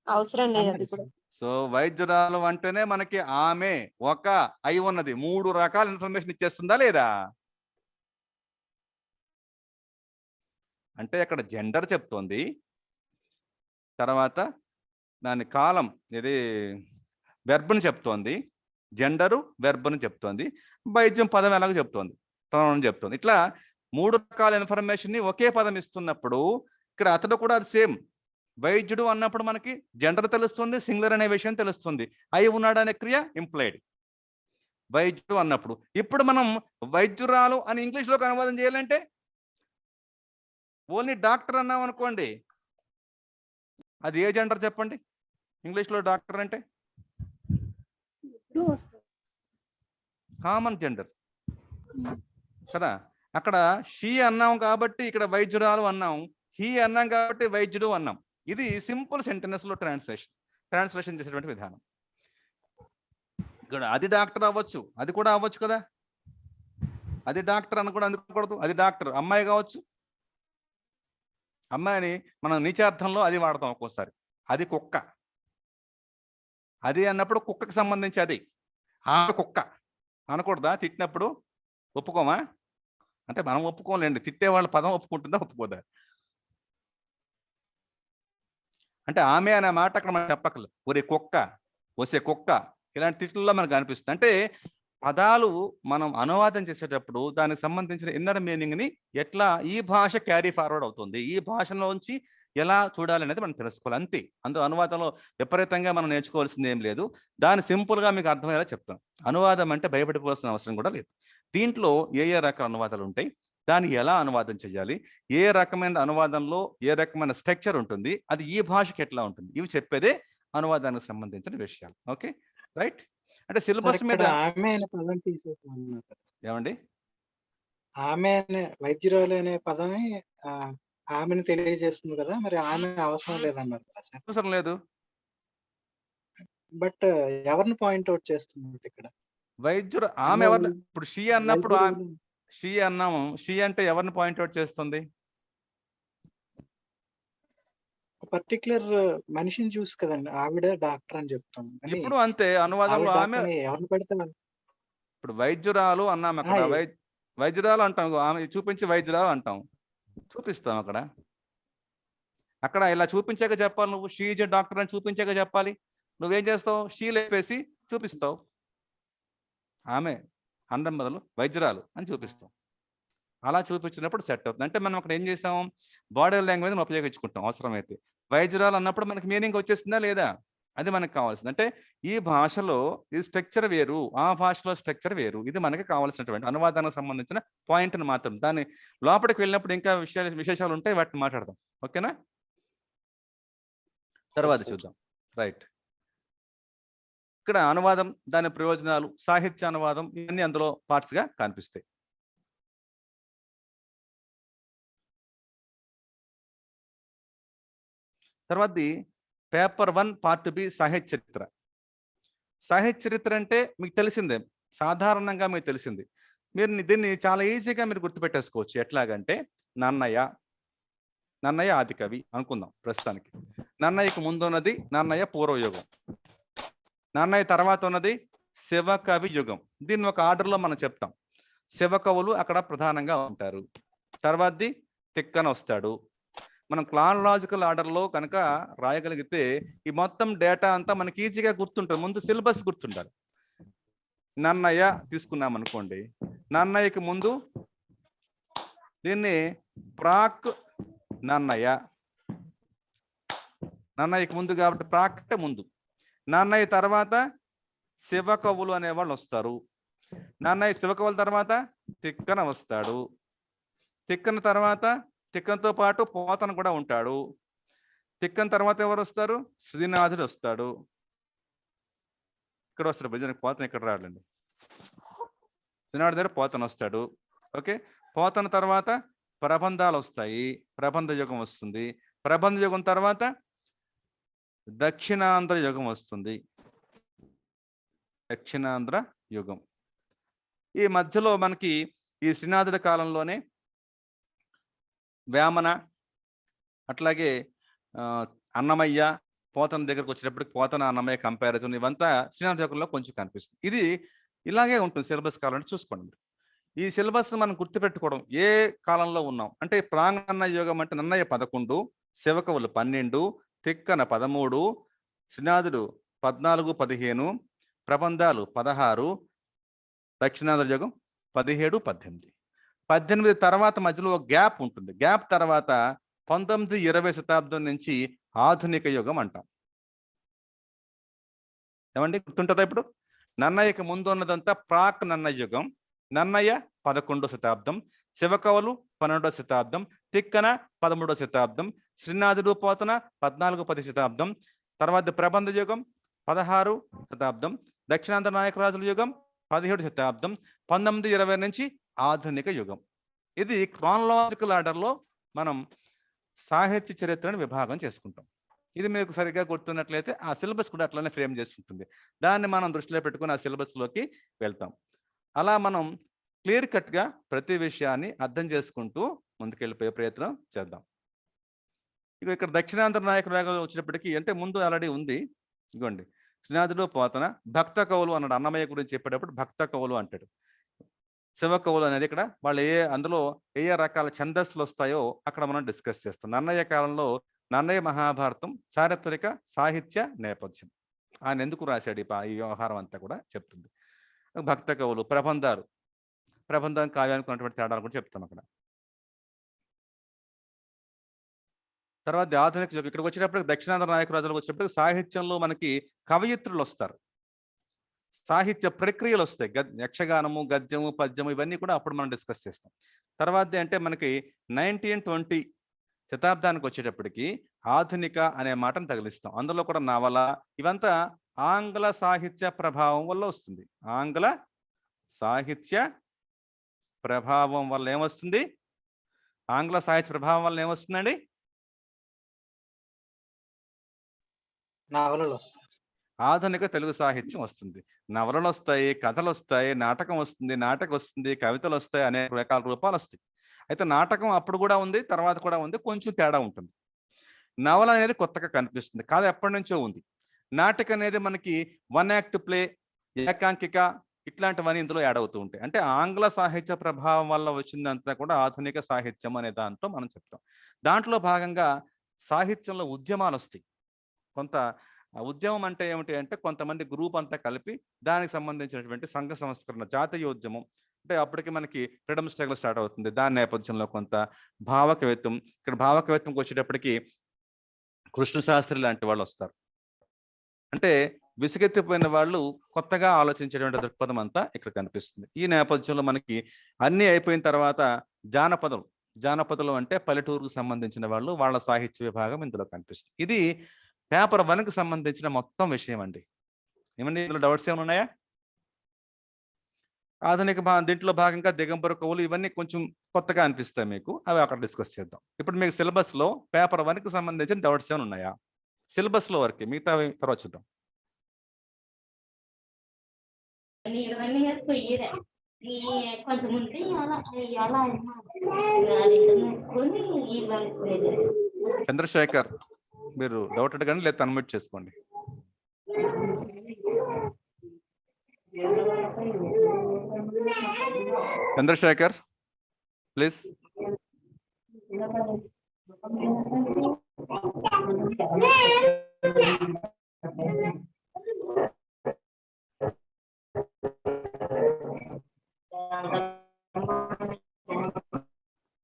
అవసరం లేదు అది కూడా. సో వైద్యురాలు అంటేనే మనకి ఆమె, ఒక, అయి ఉన్నది, 3 రకాల ఇన్ఫర్మేషన్ ఇచ్చేస్తుందా లేదా? అంటే అక్కడ జెండర్ చెప్తోంది, తర్వాత దాని కాలం ఇది వెర్బ్ని చెప్తోంది, జెండరు వెర్బ్ని చెప్తోంది, వైద్యం పదం ఎలాగో చెప్తోంది, ప్రొనౌన్ చెప్తోంది. ఇట్లా 3 రకాల ఇన్ఫర్మేషన్ ని ఒకే పదం ఇస్తున్నప్పుడు ఇక్కడ అతడు కూడా అది సేమ్. వైద్యుడు అన్నప్పుడు మనకి జెండర్ తెలుస్తుంది, సింగులర్ అనే విషయం తెలుస్తుంది, అయి ఉన్నాడు అనే క్రియ ఇంప్లైడ్ వైద్యుడు అన్నప్పుడు. ఇప్పుడు మనం వైద్యురాలు అని ఇంగ్లీష్లోకి అనువాదం చేయాలంటే ఓన్లీ డాక్టర్ అన్నాం అనుకోండి, అది ఏ జెండర్ చెప్పండి ఇంగ్లీష్లో డాక్టర్ అంటే? కామన్ జెండర్ కదా. అక్కడ షీ అన్నాం కాబట్టి ఇక్కడ వైద్యురాలు అన్నాం, హీ అన్నాం కాబట్టి వైద్యుడు అన్నాం. ఇది సింపుల్ సెంటెన్స్ లో ట్రాన్స్లేషన్ చేసేటువంటి విధానం. ఇక్కడ అది డాక్టర్ అవ్వచ్చు, అది కూడా అవ్వచ్చు కదా. అది డాక్టర్ అని కూడా అందుకోకూడదు, అది డాక్టర్ అమ్మాయి కావచ్చు. అమ్మాయిని మనం నీచార్థంలో అది వాడతాం ఒక్కోసారి. అది కుక్క, అది అన్నప్పుడు కుక్కకి సంబంధించి అది ఆ కుక్క అనకూడదా? తిట్టినప్పుడు ఒప్పుకోమా? అంటే మనం ఒప్పుకోలేండి, తిట్టే వాళ్ళ పదం ఒప్పుకుంటుందా ఒప్పుకోదా? అంటే ఆమె అనే మాట అక్కడ మనం చెప్పక్కర్లేదు. ఒరే కుక్క, వసే కుక్క, ఇలాంటి తిట్లలో మనకు అనిపిస్తుంది. అంటే పదాలు మనం అనువాదం చేసేటప్పుడు దానికి సంబంధించిన ఇన్నర్ మీనింగ్ ని ఎట్లా ఈ భాష క్యారీ ఫార్వర్డ్ అవుతుంది, ఈ భాషలోంచి ఎలా చూడాలి అనేది మనం తెలుసుకోవాలి, అంతే. అందులో అనువాదంలో విపరీతంగా మనం నేర్చుకోవాల్సింది ఏం లేదు. దాన్ని సింపుల్ గా మీకు అర్థమయ్యేలా చెప్తాను. అనువాదం అంటే భయపడిపోవాల్సిన అవసరం కూడా లేదు. దీంట్లో ఏ రకాల అనువాదాలు ఉంటాయి, దాన్ని ఎలా అనువాదం చేయాలి, ఏ రకమైన అనువాదంలో ఏ రకమైన స్ట్రక్చర్ ఉంటుంది, అది ఈ భాషకి ఎట్లా ఉంటుంది, ఇవి చెప్పేదే అనువాదానికి సంబంధించిన విషయాలు. Okay right. అంటే సిలబస్ మీద ఆమె అనే పదం తీసేసాం. ఏమండి? ఆమె అనే వైద్యురాలు అనే పదమే ఆమెను తెలియజేస్తుంది కదా, మరి ఆమె అవసరం లేదన్నారు కదా సార్. అవసరం లేదు. బట్ ఎవరిని పాయింట్అవుట్ చేస్తున్నారు ఇక్కడ? వైద్యుడు ఆమె ఎవరిని? ఇప్పుడు షీ అన్నప్పుడు షీ అన్నాము, షీ అంటే ఎవరిని పాయింట్అవుట్ చేస్తుంది? పర్టికులర్ మనిషిని చూసి కదండి ఆవిడ డాక్టర్ అని చెప్తాం. ఇప్పుడు అంతే అనువాదంలో ఆమె ఎవరిని పెడితే ఇప్పుడు వైద్యురాలు అన్నాం, అక్కడ వైద్యురాలు అంటాం, ఆమె చూపించి వైద్యురాలు అంటాం, చూపిస్తాం. అక్కడ ఇలా చూపించాక చెప్పాలి, నువ్వు షీ ఈజ్ ఎ డాక్టర్ అని చూపించాక చెప్పాలి. నువ్వేం చేస్తావు? షీ లేపేసి చూపిస్తావు, ఆమె అందం బదులు వైద్యురాలు అని చూపిస్తాం. అలా చూపించినప్పుడు సెట్ అవుతుంది. అంటే మనం అక్కడ ఏం చేస్తాం, బాడీ లాంగ్వేజ్ని ఉపయోగించుకుంటాం అవసరమైతే. వైద్యురాలు అన్నప్పుడు మనకి మీనింగ్ వచ్చేసిందా లేదా, అది మనకు కావాల్సింది. అంటే ఈ భాషలో ఈ స్ట్రక్చర్ వేరు, ఆ భాషలో స్ట్రక్చర్ వేరు, ఇది మనకి కావాల్సినటువంటి అనువాదానికి సంబంధించిన పాయింట్ని మాత్రం. దాని లోపలికి వెళ్ళినప్పుడు ఇంకా విశేషాలు ఉంటాయి, వాటిని మాట్లాడదాం. ఓకేనా? తర్వాత చూద్దాం. రైట్. ఇక్కడ అనువాదం, దాని ప్రయోజనాలు, సాహిత్య అనువాదం, ఇవన్నీ అందులో పార్ట్స్ గా కనిపిస్తాయి. తర్వాతది పేపర్ 1 పార్ట్ బి సాహిత్య చరిత్ర. సాహిత్య చరిత్ర అంటే మీకు తెలిసిందే, సాధారణంగా మీకు తెలిసింది. మీరు దీన్ని చాలా ఈజీగా మీరు గుర్తుపెట్టేసుకోవచ్చు. ఎట్లాగంటే నన్నయ్య ఆది కవి అనుకుందాం ప్రస్తుతానికి. నన్నయ్యకు ముందు ఉన్నది నన్నయ్య పూర్వయుగం, నన్నయ్య తర్వాత ఉన్నది శివకవి యుగం. దీన్ని ఒక ఆర్డర్లో మనం చెప్తాం. శివకవులు అక్కడ ప్రధానంగా ఉంటారు. తర్వాతది తిక్కన వస్తాడు. మనం క్రానలాజికల్ ఆర్డర్లో కనుక రాయగలిగితే ఈ మొత్తం డేటా అంతా మనకి ఈజీగా గుర్తుంటుంది. ముందు సిలబస్ గుర్తుండాలి. నన్నయ్య తీసుకున్నాం అనుకోండి, నన్నయ్యకి ముందు దీన్ని ప్రాక్ నన్నయ్య, నన్నయ్యకి ముందు కాబట్టి ప్రాక్ అంటే ముందు. నన్నయ్య తర్వాత శివకవులు అనేవాళ్ళు వస్తారు. నన్నయ్య శివకవుల తర్వాత తిక్కన వస్తాడు. తిక్కన తర్వాత తిక్కనతో పాటు పోతన కూడా ఉంటాడు. తిక్కన తర్వాత ఎవరు వస్తారు? శ్రీనాథుడు వస్తాడు. ఇక్కడ వస్తారు భజనకి, పోతన ఇక్కడ రాడండి. శ్రీనాథుడి దగ్గర పోతన వస్తాడు. ఓకే, పోతన తర్వాత ప్రబంధాలు వస్తాయి, ప్రబంధ యుగం వస్తుంది. ప్రబంధ యుగం తర్వాత దక్షిణాంధ్ర యుగం వస్తుంది, దక్షిణాంధ్ర యుగం. ఈ మధ్యలో మనకి ఈ శ్రీనాథుడి కాలంలోనే వేమన, అట్లాగే అన్నమయ్య, పోతన దగ్గరకు వచ్చేటప్పటికి పోతన అన్నమయ్య కంపారిజన్, ఇవంతా శ్రీనాథ యుగంలో కొంచెం కనిపిస్తుంది. ఇది ఇలాగే ఉంటుంది సిలబస్ కాలం అంటే చూసుకోండి. ఈ సిలబస్ మనం గుర్తుపెట్టుకోవడం, ఏ కాలంలో ఉన్నాం అంటే ప్రాంగణ యుగం అంటే నన్నయ్య 11, శివకవులు 12, తిక్కన 13, శ్రీనాథుడు 14, 15, ప్రబంధాలు 16, దక్షిణాంధ్ర యుగం 17, 18. 18 తర్వాత మధ్యలో ఒక గ్యాప్ ఉంటుంది. గ్యాప్ తర్వాత 19, 20 శతాబ్దం నుంచి ఆధునిక యుగం అంటాం. ఏమండి గుర్తుంటుందా? ఇప్పుడు నన్నయ్యకి ముందు ఉన్నదంతా ప్రాక్ నన్నయ్య యుగం. నన్నయ్య 11వ శతాబ్దం, శివకవులు 12వ శతాబ్దం, తిక్కన 13వ శతాబ్దం, శ్రీనాథుడు పోతన 14, 10 శతాబ్దం, తర్వాత ప్రబంధ యుగం 16 శతాబ్దం, దక్షిణాంధ్ర నాయకరాజుల యుగం 17 శతాబ్దం, 19, 20 నుంచి ఆధునిక యుగం. ఇది క్రానలాజికల్ ఆర్డర్లో మనం సాహిత్య చరిత్రను విభాగం చేసుకుంటాం. ఇది మీకు సరిగ్గా గుర్తున్నట్లయితే ఆ సిలబస్ కూడా అట్లనే ఫ్రేమ్ చేస్తుంటుంది. దాన్ని మనం దృష్టిలో పెట్టుకుని ఆ సిలబస్లోకి వెళ్తాం. అలా మనం క్లియర్ కట్గా ప్రతి విషయాన్ని అర్థం చేసుకుంటూ ముందుకెళ్ళిపోయే ప్రయత్నం చేద్దాం. ఇక ఇక్కడ దక్షిణాంధ్ర నాయకురాగా వచ్చినప్పటికీ అంటే ముందు ఆల్రెడీ ఉంది. ఇగోండి శ్రీనాథుడు పోతన భక్త కవులు అన్నాడు. అన్నమయ్య గురించి చెప్పేటప్పుడు భక్త కవులు అంటాడు. శివ కవులు అనేది ఇక్కడ వాళ్ళు అందులో ఏ రకాల ఛందస్సులు వస్తాయో అక్కడ మనం డిస్కస్ చేస్తాం. నన్నయ్య కాలంలో నన్నయ్య మహాభారతం చారిత్రక సాహిత్య నేపథ్యం. ఆయన ఎందుకు రాశాడు ఈ వ్యవహారం అంతా కూడా చెప్తుంది. భక్త కవులు, ప్రబంధాలు, ప్రబంధం కావ్యానికి ఉన్నటువంటి తేడాలు కూడా చెప్తాం అక్కడ. తర్వాత ఆధునిక యుగం ఇక్కడికి వచ్చినప్పటికి దక్షిణాంధ్ర నాయకరాజులకు వచ్చినప్పటికి సాహిత్యంలో మనకి కవయిత్రులు వస్తారు, సాహిత్య ప్రక్రియలు వస్తాయి. యక్షగానము, గద్యము, పద్యము ఇవన్నీ కూడా అప్పుడు మనం డిస్కస్ చేస్తాం. తర్వాత అంటే మనకి 19, 20 శతాబ్దానికి వచ్చేటప్పటికి ఆధునిక అనే మాటను తగిలిస్తాం. అందులో కూడా నవల ఇవంతా ఆంగ్ల సాహిత్య ప్రభావం వల్ల వస్తుంది. ఆంగ్ల సాహిత్య ప్రభావం వల్ల ఏమొస్తుంది? ఆంగ్ల సాహిత్య ప్రభావం వల్ల ఏమొస్తుందండి? నవలలు వస్తాయి. ఆధునిక తెలుగు సాహిత్యం వస్తుంది. నవలలు వస్తాయి, కథలు వస్తాయి, నాటకం వస్తుంది, నాటకం వస్తుంది, కవితలు వస్తాయి, అనేక రకాల రూపాలు వస్తాయి. అయితే నాటకం అప్పుడు కూడా ఉంది, తర్వాత కూడా ఉంది, కొంచెం తేడా ఉంటుంది. నవల అనేది కొత్తగా కనిపిస్తుంది, కథ ఎప్పటి నుంచో ఉంది. నాటకం అనేది మనకి 1 యాక్ట్ ప్లే, ఏకాంకిక ఇట్లాంటివన్నీ ఇందులో యాడ్ అవుతూ ఉంటాయి. అంటే ఆంగ్ల సాహిత్య ప్రభావం వల్ల వచ్చిందంతా కూడా ఆధునిక సాహిత్యం అనే దాంట్లో మనం చెప్తాం. దాంట్లో భాగంగా సాహిత్యంలో ఉద్యమాలు వస్తాయి. కొంత ఉద్యమం అంటే ఏమిటి అంటే కొంతమంది గ్రూప్ అంతా కలిపి దానికి సంబంధించినటువంటి సంఘ సంస్కరణ, జాతీయోద్యమం. అంటే అప్పటికి మనకి ఫ్రీడమ్ స్ట్రగుల్ స్టార్ట్ అవుతుంది. దాని నేపథ్యంలో కొంత భావకవిత్వం. ఇక్కడ భావకవిత్వంకి వచ్చేటప్పటికి కృష్ణశాస్త్రి లాంటి వాళ్ళు వస్తారు. అంటే విసుగెత్తిపోయిన వాళ్ళు కొత్తగా ఆలోచించేటువంటి దృక్పథం అంతా ఇక్కడ కనిపిస్తుంది. ఈ నేపథ్యంలో మనకి అన్ని అయిపోయిన తర్వాత జానపదులు అంటే పల్లెటూరుకు సంబంధించిన వాళ్ళు, వాళ్ళ సాహిత్య విభాగం ఇందులో కనిపిస్తుంది. ఇది పేపర్ 1కి సంబంధించిన మొత్తం విషయం అండి. ఏమండి ఇందులో డౌట్స్ ఏమైనా ఉన్నాయా? ఆధునిక దీంట్లో భాగంగా దిగంబర కవులు ఇవన్నీ కొంచెం కొత్తగా అనిపిస్తాయి మీకు, అవి అక్కడ డిస్కస్ చేద్దాం. ఇప్పుడు మీకు సిలబస్ లో పేపర్ 1కి సంబంధించిన డౌట్స్ ఏమైనా ఉన్నాయా? సిలబస్ లో వరకే, మిగతా తర్వాత చూద్దాం. చంద్రశేఖర్ మీరు డౌట్ అడగండి, లేదా అన్మ్యూట్ చేసుకోండి. చంద్రశేఖర్ ప్లీజ్.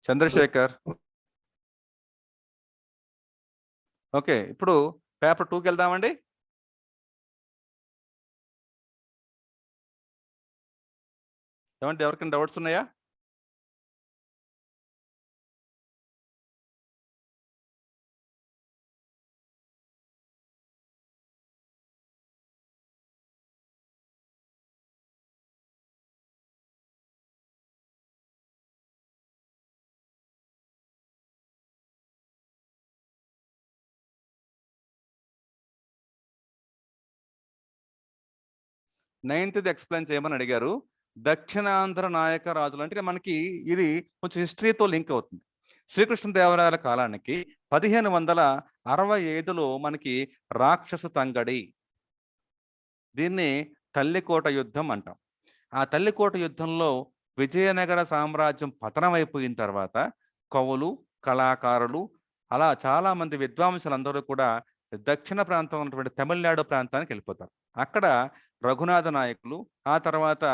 చంద్రశేఖర్ ఓకే, ఇప్పుడు పేపర్ 2కి వెళ్దామండి. ఏమంటే ఎవరికైనా డౌట్స్ ఉన్నాయా? నైన్త్ది ఎక్స్ప్లెయిన్ చేయమని అడిగారు. దక్షిణాంధ్ర నాయక రాజులు అంటే మనకి ఇది కొంచెం హిస్టరీతో లింక్ అవుతుంది. శ్రీకృష్ణదేవరాయల కాలానికి 1565లో మనకి రాక్షస తంగడి, దీన్ని తల్లికోట యుద్ధం అంటాం. ఆ తల్లికోట యుద్ధంలో విజయనగర సామ్రాజ్యం పతనం అయిపోయిన తర్వాత కవులు, కళాకారులు, అలా చాలా మంది విద్వాంసులందరూ కూడా దక్షిణ ప్రాంతం ఉన్నటువంటి తమిళనాడు ప్రాంతానికి వెళ్ళిపోతారు. అక్కడ రఘునాథ నాయకులు, ఆ తర్వాత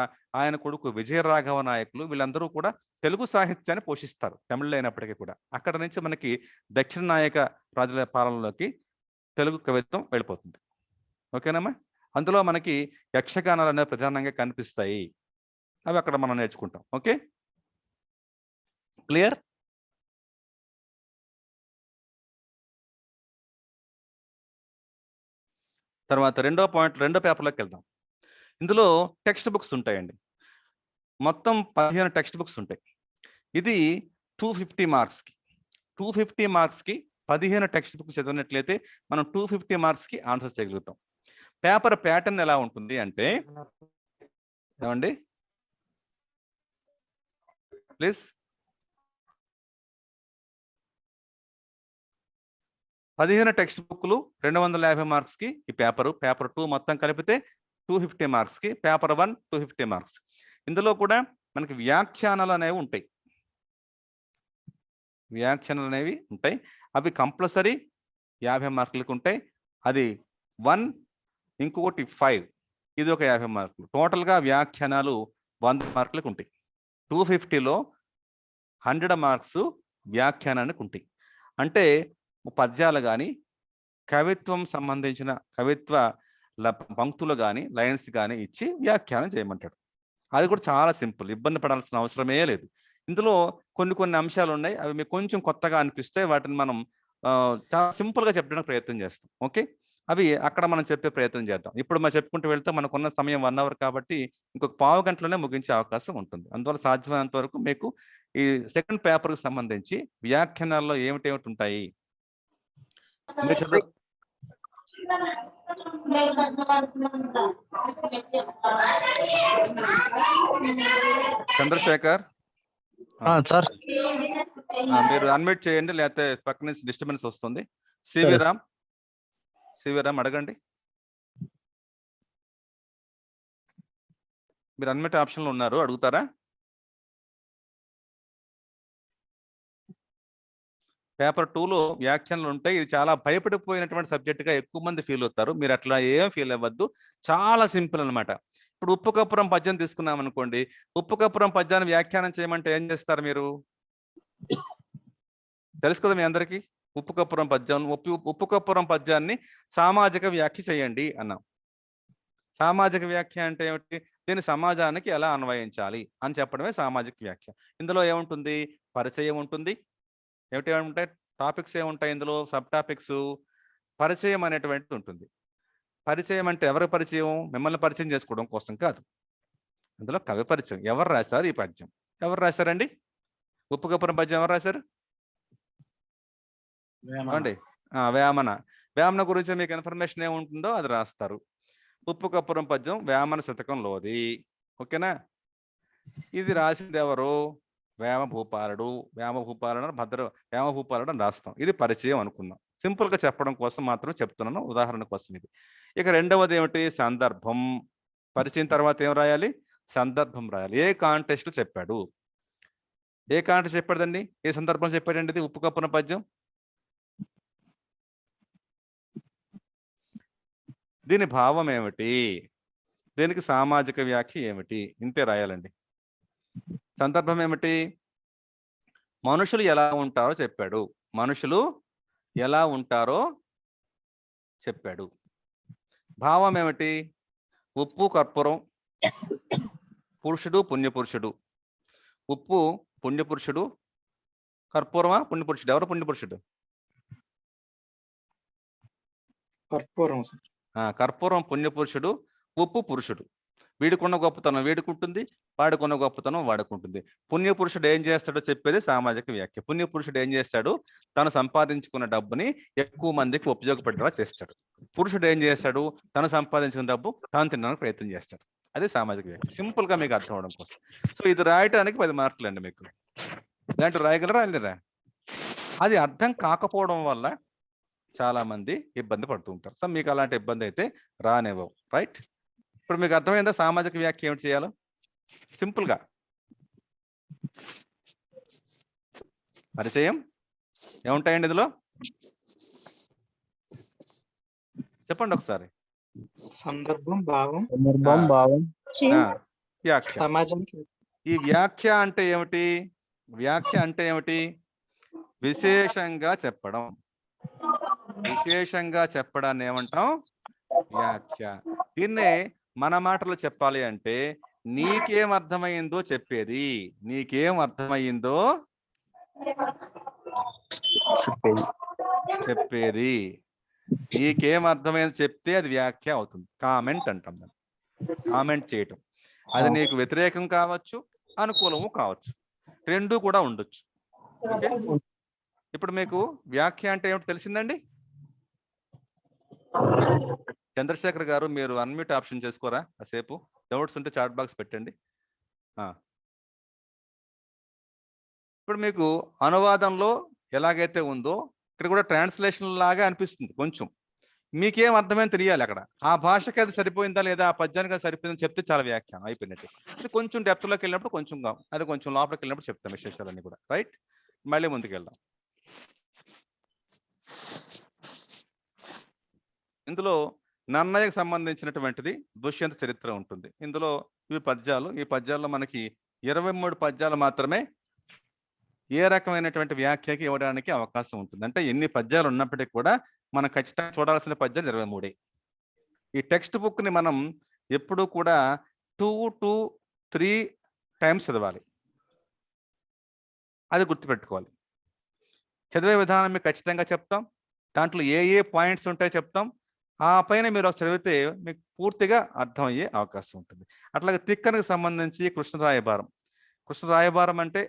ఆయన కొడుకు విజయరాఘవ నాయకులు, వీళ్ళందరూ కూడా తెలుగు సాహిత్యాన్ని పోషిస్తారు తమిళ అయినప్పటికీ కూడా. అక్కడ నుంచి మనకి దక్షిణ నాయక రాజుల పాలనలోకి తెలుగు కవిత్వం వెళ్ళిపోతుంది. ఓకేనమ్మా? అందులో మనకి యక్షగానాలు అనేవి ప్రధానంగా కనిపిస్తాయి. అవి అక్కడ మనం నేర్చుకుంటాం. Okay, clear? తర్వాత రెండో పేపర్లోకి వెళ్దాం. ఇందులో టెక్స్ట్ బుక్స్ ఉంటాయండి. మొత్తం 15 టెక్స్ట్ బుక్స్ ఉంటాయి. ఇది 250 మార్క్స్కి. 250 మార్క్స్కి 15 టెక్స్ట్ బుక్స్ చదివినట్లయితే మనం 250 మార్క్స్కి ఆన్సర్ చేయగలుగుతాం. పేపర్ ప్యాటర్న్ ఎలా ఉంటుంది అంటే, ఏమండి ప్లీజ్, 15 టెక్స్ట్ బుక్లు 250 మార్క్స్కి ఈ పేపర్ 2 మొత్తం కలిపితే 250 మార్క్స్కి, పేపర్ 1 250 మార్క్స్. ఇందులో కూడా మనకి వ్యాఖ్యానాలు అనేవి ఉంటాయి. అవి కంపల్సరీ 50 మార్కులకు ఉంటాయి. అది 1, ఇంకొకటి 5, ఇది ఒక 50 మార్కులు. టోటల్గా వ్యాఖ్యానాలు 100 మార్కులకు ఉంటాయి. 250లో 100 మార్క్స్ వ్యాఖ్యానానికి ఉంటాయి. అంటే పద్యాలు కానీ, కవిత్వం సంబంధించిన కవిత్వ పంక్తులు కానీ, లైన్స్ కానీ ఇచ్చి వ్యాఖ్యానం చేయమంటాడు. అది కూడా చాలా సింపుల్, ఇబ్బంది పడాల్సిన అవసరమే లేదు. ఇందులో కొన్ని అంశాలు ఉన్నాయి, అవి మీకు కొంచెం కొత్తగా అనిపిస్తే వాటిని మనం చాలా సింపుల్గా చెప్పడానికి ప్రయత్నం చేస్తాం. ఓకే, అవి అక్కడ మనం చెప్పే ప్రయత్నం చేద్దాం. ఇప్పుడు మనం చెప్పుకుంటూ వెళ్తే మనకున్న సమయం 1 అవర్ కాబట్టి ఇంకొక పావు గంటలోనే ముగించే అవకాశం ఉంటుంది. అందువల్ల సాధ్యమైనంత వరకు మీకు ఈ సెకండ్ పేపర్కి సంబంధించి వ్యాఖ్యానాల్లో ఏమిటి ఉంటాయి మీరు చదువు. చంద్రశేఖర్ సార్ మీరు అన్మ్యూట్ చేయండి, లేకపోతే పక్క నుంచి డిస్టర్బెన్స్ వస్తుంది. సివిరామ్ అడగండి. మీరు అన్మ్యూట్ ఆప్షన్లో ఉన్నారు, అడుగుతారా? పేపర్ 2లో వ్యాఖ్యానాలు ఉంటాయి. ఇది చాలా భయపడిపోయినటువంటి సబ్జెక్టుగా ఎక్కువ మంది ఫీల్ అవుతారు. మీరు అట్లా ఏం ఫీల్ అవ్వద్దు, చాలా సింపుల్ అనమాట. ఇప్పుడు ఉప్పు కప్పురం పద్యం తీసుకున్నాం అనుకోండి. ఉప్పు కప్పురం పద్యాన్ని వ్యాఖ్యానం చేయమంటే ఏం చేస్తారు మీరు? తెలుసు కదా మీ అందరికీ. ఉప్పు కప్పురం పద్యాన్ని సామాజిక వ్యాఖ్య చేయండి అన్నాం. సామాజిక వ్యాఖ్య అంటే ఏమిటి? దీన్ని సమాజానికి ఎలా అన్వయించాలి అని చెప్పడమే సామాజిక వ్యాఖ్య. ఇందులో ఏముంటుంది? పరిచయం ఉంటుంది. ఏమిటంటే టాపిక్స్ ఏముంటాయి ఇందులో? Sub topics. పరిచయం అనేటువంటిది ఉంటుంది. పరిచయం అంటే ఎవరి పరిచయం? మిమ్మల్ని పరిచయం చేసుకోవడం కోసం కాదు. అందులో కవి పరిచయం. ఎవరు రాశారు ఈ పద్యం? ఎవరు రాశారండి? ఉప్పు కప్పురం పద్యం ఎవరు రాశారు అండి? వేమన గురించి మీకు ఇన్ఫర్మేషన్ ఏముంటుందో అది రాస్తారు. ఉప్పు కప్పురం పద్యం వేమన శతకంలోది. ఓకేనా? ఇది రాసింది ఎవరు? వేమభూపాలుడు అని రాస్తాం. ఇది పరిచయం అనుకుందాం. సింపుల్ గా చెప్పడం కోసం మాత్రం చెప్తున్నాను, ఉదాహరణ కోసం ఇది. ఇక రెండవది ఏమిటి? సందర్భం. పరిచయం తర్వాత ఏం రాయాలి? సందర్భం రాయాలి. ఏ కాంటెస్ట్ చెప్పాడు? చెప్పాడండి? ఏ సందర్భం చెప్పాడండి ఇది ఉప్పు కప్పురం పద్యం? దీని భావం ఏమిటి? దీనికి సామాజిక వ్యాఖ్య ఏమిటి? ఇంతే రాయాలండి. సందర్భం ఏమిటి? మనుషులు ఎలా ఉంటారో చెప్పాడు. భావం ఏమిటి? ఉప్పు కర్పూరం, పురుషుడు పుణ్యపురుషుడు. ఉప్పు పుణ్యపురుషుడు, కర్పూరమా పుణ్యపురుషుడు? ఎవరు పుణ్యపురుషుడు? కర్పూరం పుణ్యపురుషుడు, ఉప్పు పురుషుడు. వీడికున్న గొప్పతనం వీడుకుంటుంది, వాడుకున్న గొప్పతనం వాడుకుంటుంది. పుణ్యపురుషుడు ఏం చేస్తాడో చెప్పేది సామాజిక వ్యాఖ్య. పుణ్యపురుషుడు ఏం చేస్తాడు? తను సంపాదించుకున్న డబ్బుని ఎక్కువ మందికి ఉపయోగపడేలా చేస్తాడు. పురుషుడు ఏం చేస్తాడు? తను సంపాదించిన డబ్బు తాను తినడానికి ప్రయత్నం చేస్తాడు. అదే సామాజిక వ్యాఖ్య. సింపుల్ గా మీకు అర్థం అవడం కోసం. సో ఇది రాయటానికి 10 మార్కులు అండి మీకు. ఇలాంటి రాయగలరా? అది అర్థం కాకపోవడం వల్ల చాలా మంది ఇబ్బంది పడుతూ ఉంటారు. సో మీకు అలాంటి ఇబ్బంది అయితే రానివ్వవు. రైట్? ఇప్పుడు మీకు అర్థమైందా సామాజిక వ్యాఖ్య ఏమిటి చేయాలో? సింపుల్ గా పరిచయం ఏముంటాయండి ఇందులో? చెప్పండి ఒకసారి. సందర్భం, భావం, సందర్భం, భావం, ఆ, వ్యాఖ్య. సమాజానికి ఈ వ్యాఖ్య అంటే ఏమిటి? వ్యాఖ్య అంటే ఏమిటి? విశేషంగా చెప్పడం. విశేషంగా చెప్పడాన్ని ఏమంటాం? వ్యాఖ్య. దీన్నే మన మాటలు చెప్పాలి అంటే నీకేం అర్థమైందో చెప్పేది. నీకేం అర్థమైందో చెప్పేది. నీకేం అర్థమైందో చెప్తే అది వ్యాఖ్య అవుతుంది. కామెంట్ అంటాం దాన్ని. కామెంట్ చేయటం. అది నీకు వ్యతిరేకం కావచ్చు, అనుకూలము కావచ్చు, రెండు కూడా ఉండొచ్చు. ఓకే, ఇప్పుడు మీకు వ్యాఖ్య అంటే ఏమిటో తెలిసిందండి? చంద్రశేఖర్ గారు మీరు అన్మ్యూట్ ఆప్షన్ చేసుకోరా? కాసేపు డౌట్స్ ఉంటే చాట్ బాక్స్ పెట్టండి. ఇప్పుడు మీకు అనువాదంలో ఎలాగైతే ఉందో ఇక్కడ కూడా ట్రాన్స్లేషన్ లాగా అనిపిస్తుంది. కొంచెం మీకేం అర్థమైంది తెలియాలి. అక్కడ ఆ భాషకి అది సరిపోయిందా లేదా, ఆ పద్యానికి అది సరిపోయిందని చెప్తే చాలా వ్యాఖ్యానం అయిపోయినట్టు. అది కొంచెం డెప్త్లోకి వెళ్ళినప్పుడు కొంచెం అది కొంచెం లోపలికి వెళ్ళినప్పుడు చెప్తాం విశేషాలన్నీ కూడా. రైట్, మళ్ళీ ముందుకు వెళ్దాం. ఇందులో నన్నయ్యకు సంబంధించినటువంటిది దుష్యంత చరిత్ర ఉంటుంది. ఇందులో ఇవి పద్యాలు. ఈ పద్యాల్లో మనకి 23 పద్యాలు మాత్రమే ఏ రకమైనటువంటి వ్యాఖ్యకి ఇవ్వడానికి అవకాశం ఉంటుంది. అంటే ఎన్ని పద్యాలు ఉన్నప్పటికీ కూడా మనం ఖచ్చితంగా చూడాల్సిన పద్యాలు 23. ఈ టెక్స్ట్ బుక్ ని మనం ఎప్పుడూ కూడా 2 to 3 టైమ్స్ చదవాలి. అది గుర్తుపెట్టుకోవాలి. చదివే విధానం మీకు ఖచ్చితంగా చెప్తాం. దాంట్లో ఏ ఏ పాయింట్స్ ఉంటాయో చెప్తాం. ఆ పైన మీరు చదివితే మీకు పూర్తిగా అర్థమయ్యే అవకాశం ఉంటుంది. అట్లాగే తిక్కనకు సంబంధించి కృష్ణరాయబారం. కృష్ణరాయబారం అంటే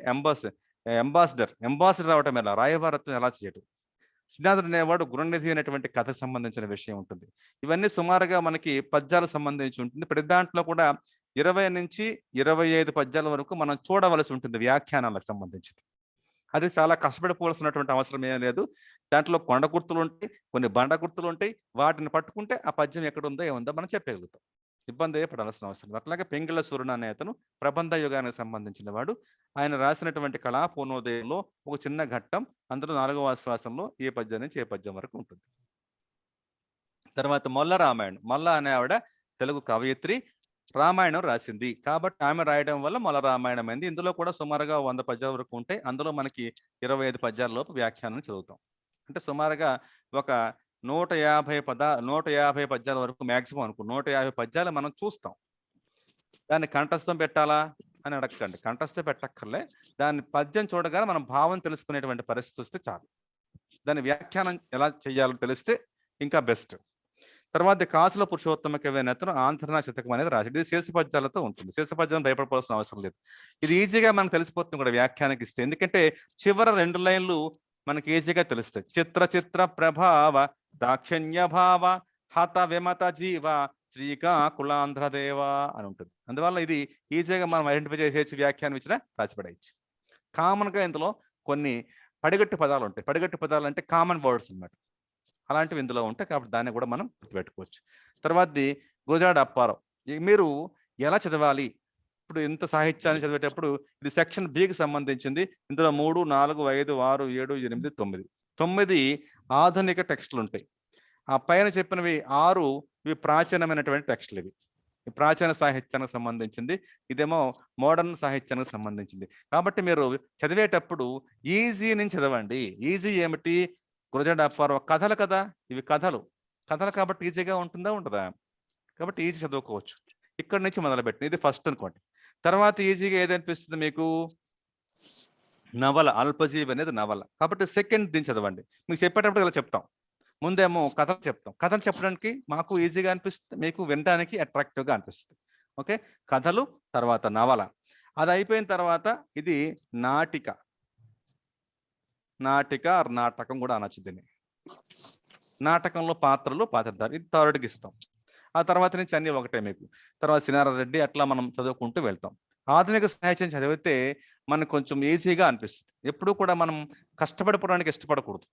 అంబాసిడర్ అవటం ఎలా, రాయబారత్వం ఎలా చేయటం, శ్రీనాథుడు అనేవాడు గురునిధి అనేటువంటి కథకు సంబంధించిన విషయం ఉంటుంది. ఇవన్నీ సుమారుగా మనకి పద్యాలకు సంబంధించి ఉంటుంది. ప్రతి దాంట్లో కూడా 20 నుంచి 25 పద్యాల వరకు మనం చూడవలసి ఉంటుంది వ్యాఖ్యానాలకు సంబంధించింది. అది చాలా కష్టపడిపోవాల్సినటువంటి అవసరం ఏం లేదు. దాంట్లో కొండ గుర్తులు ఉంటాయి, కొన్ని బండ గుర్తులు ఉంటాయి. వాటిని పట్టుకుంటే ఆ పద్యం ఎక్కడ ఉందో ఏముందో మనం చెప్పగలుగుతాం. ఇబ్బంది పడాల్సిన అవసరం. అట్లాగే పెంగిళ్ళ సూర్యుడు అనే అతను ప్రబంధ యుగానికి సంబంధించిన వాడు. ఆయన రాసినటువంటి కళా పూర్ణోదయంలో ఒక చిన్న ఘట్టం, అందులో 4వ ఆశ్వాసంలో ఏ పద్యం నుంచి ఏ పద్యం వరకు ఉంటుంది. తర్వాత మొల్ల రామాయణం. మొల్ల అనే ఆవిడ తెలుగు కవయిత్రి, రామాయణం రాసింది కాబట్టి ఆమె రాయడం వల్ల మొల్ల రామాయణం అయింది. ఇందులో కూడా సుమారుగా 100 పద్యాల వరకు ఉంటాయి. అందులో మనకి 25 పద్యాల లోపు వ్యాఖ్యానం చదువుతాం. అంటే సుమారుగా ఒక 150 పద్యాల వరకు మ్యాక్సిమం అనుకో 150 పద్యాలు మనం చూస్తాం. దాన్ని కంఠస్థం పెట్టాలా అని అడగండి. కంఠస్థం పెట్టక్కర్లే. దాన్ని పద్యం చూడగానే మనం భావం తెలుసుకునేటువంటి పరిస్థితి వస్తే చాలు. దాని వ్యాఖ్యానం ఎలా చేయాలో తెలిస్తే ఇంకా బెస్ట్. తర్వాత కాసుల పురుషోత్తమ కవి అనే అతను ఆంధ్రనా శతకం అనేది రాశాడు. ఇది శేష పద్యాలతో ఉంటుంది. శేష పద్యం భయపడవలసిన అవసరం లేదు. ఇది ఈజీగా మనకు తెలిసిపోతుంది కూడా వ్యాఖ్యానికి ఇస్తే. ఎందుకంటే చివరి 2 లైన్లు మనకి ఈజీగా తెలుస్తాయి. చిత్ర చిత్ర ప్రభావ దాక్షిణ్య భావ హత విమత జీవ శ్రీకాకుళాంధ్రదేవ అని ఉంటుంది. అందువల్ల ఇది ఈజీగా మనం ఐడెంటిఫై చేసేసి వ్యాఖ్యానం ఇచ్చిన రాసిపడేయచ్చు. కామన్గా ఇందులో కొన్ని పడిగట్టు పదాలు ఉంటాయి. పడిగట్టు పదాలు అంటే కామన్ వర్డ్స్ అన్నమాట. అలాంటివి ఇందులో ఉంటాయి కాబట్టి దాన్ని కూడా మనం గుర్తుపెట్టుకోవచ్చు. తర్వాతది గురజాడ అప్పారావు. మీరు ఎలా చదవాలి? ఇప్పుడు ఇంత సాహిత్యాన్ని చదివేటప్పుడు ఇది సెక్షన్ బికి సంబంధించింది. ఇందులో 3, 4, 5, 6, 7, 8, 9 ఆధునిక టెక్స్టులు ఉంటాయి. ఆ పైన చెప్పినవి 6 ఇవి ప్రాచీనమైనటువంటి టెక్స్టులు. ఇవి ప్రాచీన సాహిత్యానికి సంబంధించింది, ఇదేమో మోడర్న్ సాహిత్యానికి సంబంధించింది. కాబట్టి మీరు చదివేటప్పుడు ఈజీ నుంచి చదవండి. ఈజీ ఏమిటి? గురజాడ అప్పారావు కథలు కదా, ఇవి కథలు కాబట్టి ఈజీగా ఉంటుందా ఉండదా? కాబట్టి ఈజీ చదువుకోవచ్చు. ఇక్కడి నుంచి మొదలుపెట్టిన ఇది ఫస్ట్ అనుకోండి. తర్వాత ఈజీగా ఏదనిపిస్తుంది మీకు? నవల, అల్పజీవి అనేది నవల కాబట్టి సెకండ్ దీన్ని చదవండి. మీకు చెప్పేటప్పుడు ఇలా చెప్తాం. ముందేమో కథలు చెప్తాం. కథలు చెప్పడానికి మాకు ఈజీగా అనిపిస్తుంది, మీకు వినడానికి అట్రాక్టివ్గా అనిపిస్తుంది. ఓకే, కథలు, తర్వాత నవల. అది అయిపోయిన తర్వాత ఇది నాటిక నాటకం కూడా అనొచ్చు దీన్ని. నాటకంలో పాత్రధారి ఇది థర్డ్కి ఇస్తాం. ఆ తర్వాత నుంచి అన్ని ఒకటే మీకు. తర్వాత సినారెడ్డి అట్లా మనం చదువుకుంటూ వెళ్తాం. ఆధునిక సాహిత్యం చదివితే మనకు కొంచెం ఈజీగా అనిపిస్తుంది. ఎప్పుడు కూడా మనం కష్టపడిపోవడానికి ఇష్టపడకూడదు.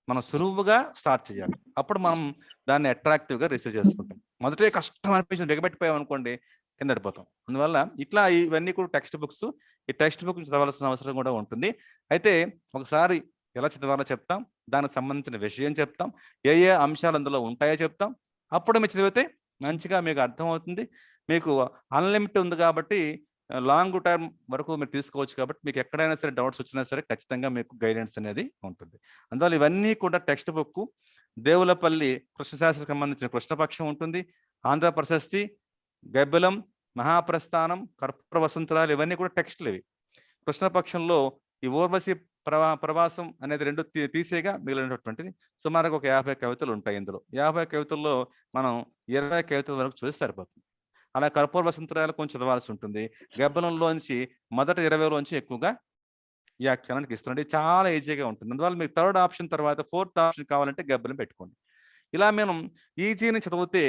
మనం సులువుగా స్టార్ట్ చేయాలి. అప్పుడు మనం దాన్ని అట్రాక్టివ్గా రిసీవ్ చేసుకుంటాం. మొదటే కష్టం అనిపించి దిగబెట్టిపోయాం అనుకోండి, కింద పడిపోతాం. అందువల్ల ఇట్లా ఇవన్నీ కూడా టెక్స్ట్ బుక్స్. ఈ టెక్స్ట్ బుక్ చదవాల్సిన అవసరం కూడా ఉంటుంది. అయితే ఒకసారి ఎలా చదవాలో చెప్తాం, దానికి సంబంధించిన విషయం చెప్తాం, ఏ అంశాలు అందులో ఉంటాయో చెప్తాం. అప్పుడు మీరు చదివితే మంచిగా మీకు అర్థమవుతుంది. మీకు అన్లిమిటెడ్ ఉంది కాబట్టి లాంగ్ టర్మ్ వరకు మీరు తీసుకోవచ్చు కాబట్టి మీకు ఎక్కడైనా సరే డౌట్స్ వచ్చినా సరే ఖచ్చితంగా మీకు గైడెన్స్ అనేది ఉంటుంది. అందువల్ల ఇవన్నీ కూడా టెక్స్ట్ బుక్. దేవులపల్లి కృష్ణశాస్త్రికి సంబంధించిన కృష్ణపక్షం ఉంటుంది, ఆంధ్ర ప్రశస్తి, గబ్బిలం, మహాప్రస్థానం, కర్పూర వసంతరాలు ఇవన్నీ కూడా టెక్స్ట్లు. ఇవి కృష్ణపక్షంలో ఈ ఊర్వశి ప్రవాసం అనేది 2 తీసేగా మిగిలినటువంటిది సుమారుగా ఒక 50 కవితలు ఉంటాయి. ఇందులో 50 కవితల్లో మనం 20 కవితల వరకు చూసి సరిపోతుంది. అలా కర్పూర వసంతరాలు కొంచెం చదవాల్సి ఉంటుంది. గబ్బలంలోంచి మొదటి 20లోంచి ఎక్కువగా వ్యాఖ్యానానికి ఇస్తున్నాడు. ఇది చాలా ఈజీగా ఉంటుంది. అందువల్ల మీకు 3rd ఆప్షన్ తర్వాత 4th ఆప్షన్ కావాలంటే గబ్బలం పెట్టుకోండి. ఇలా మనం ఈజీని చదివితే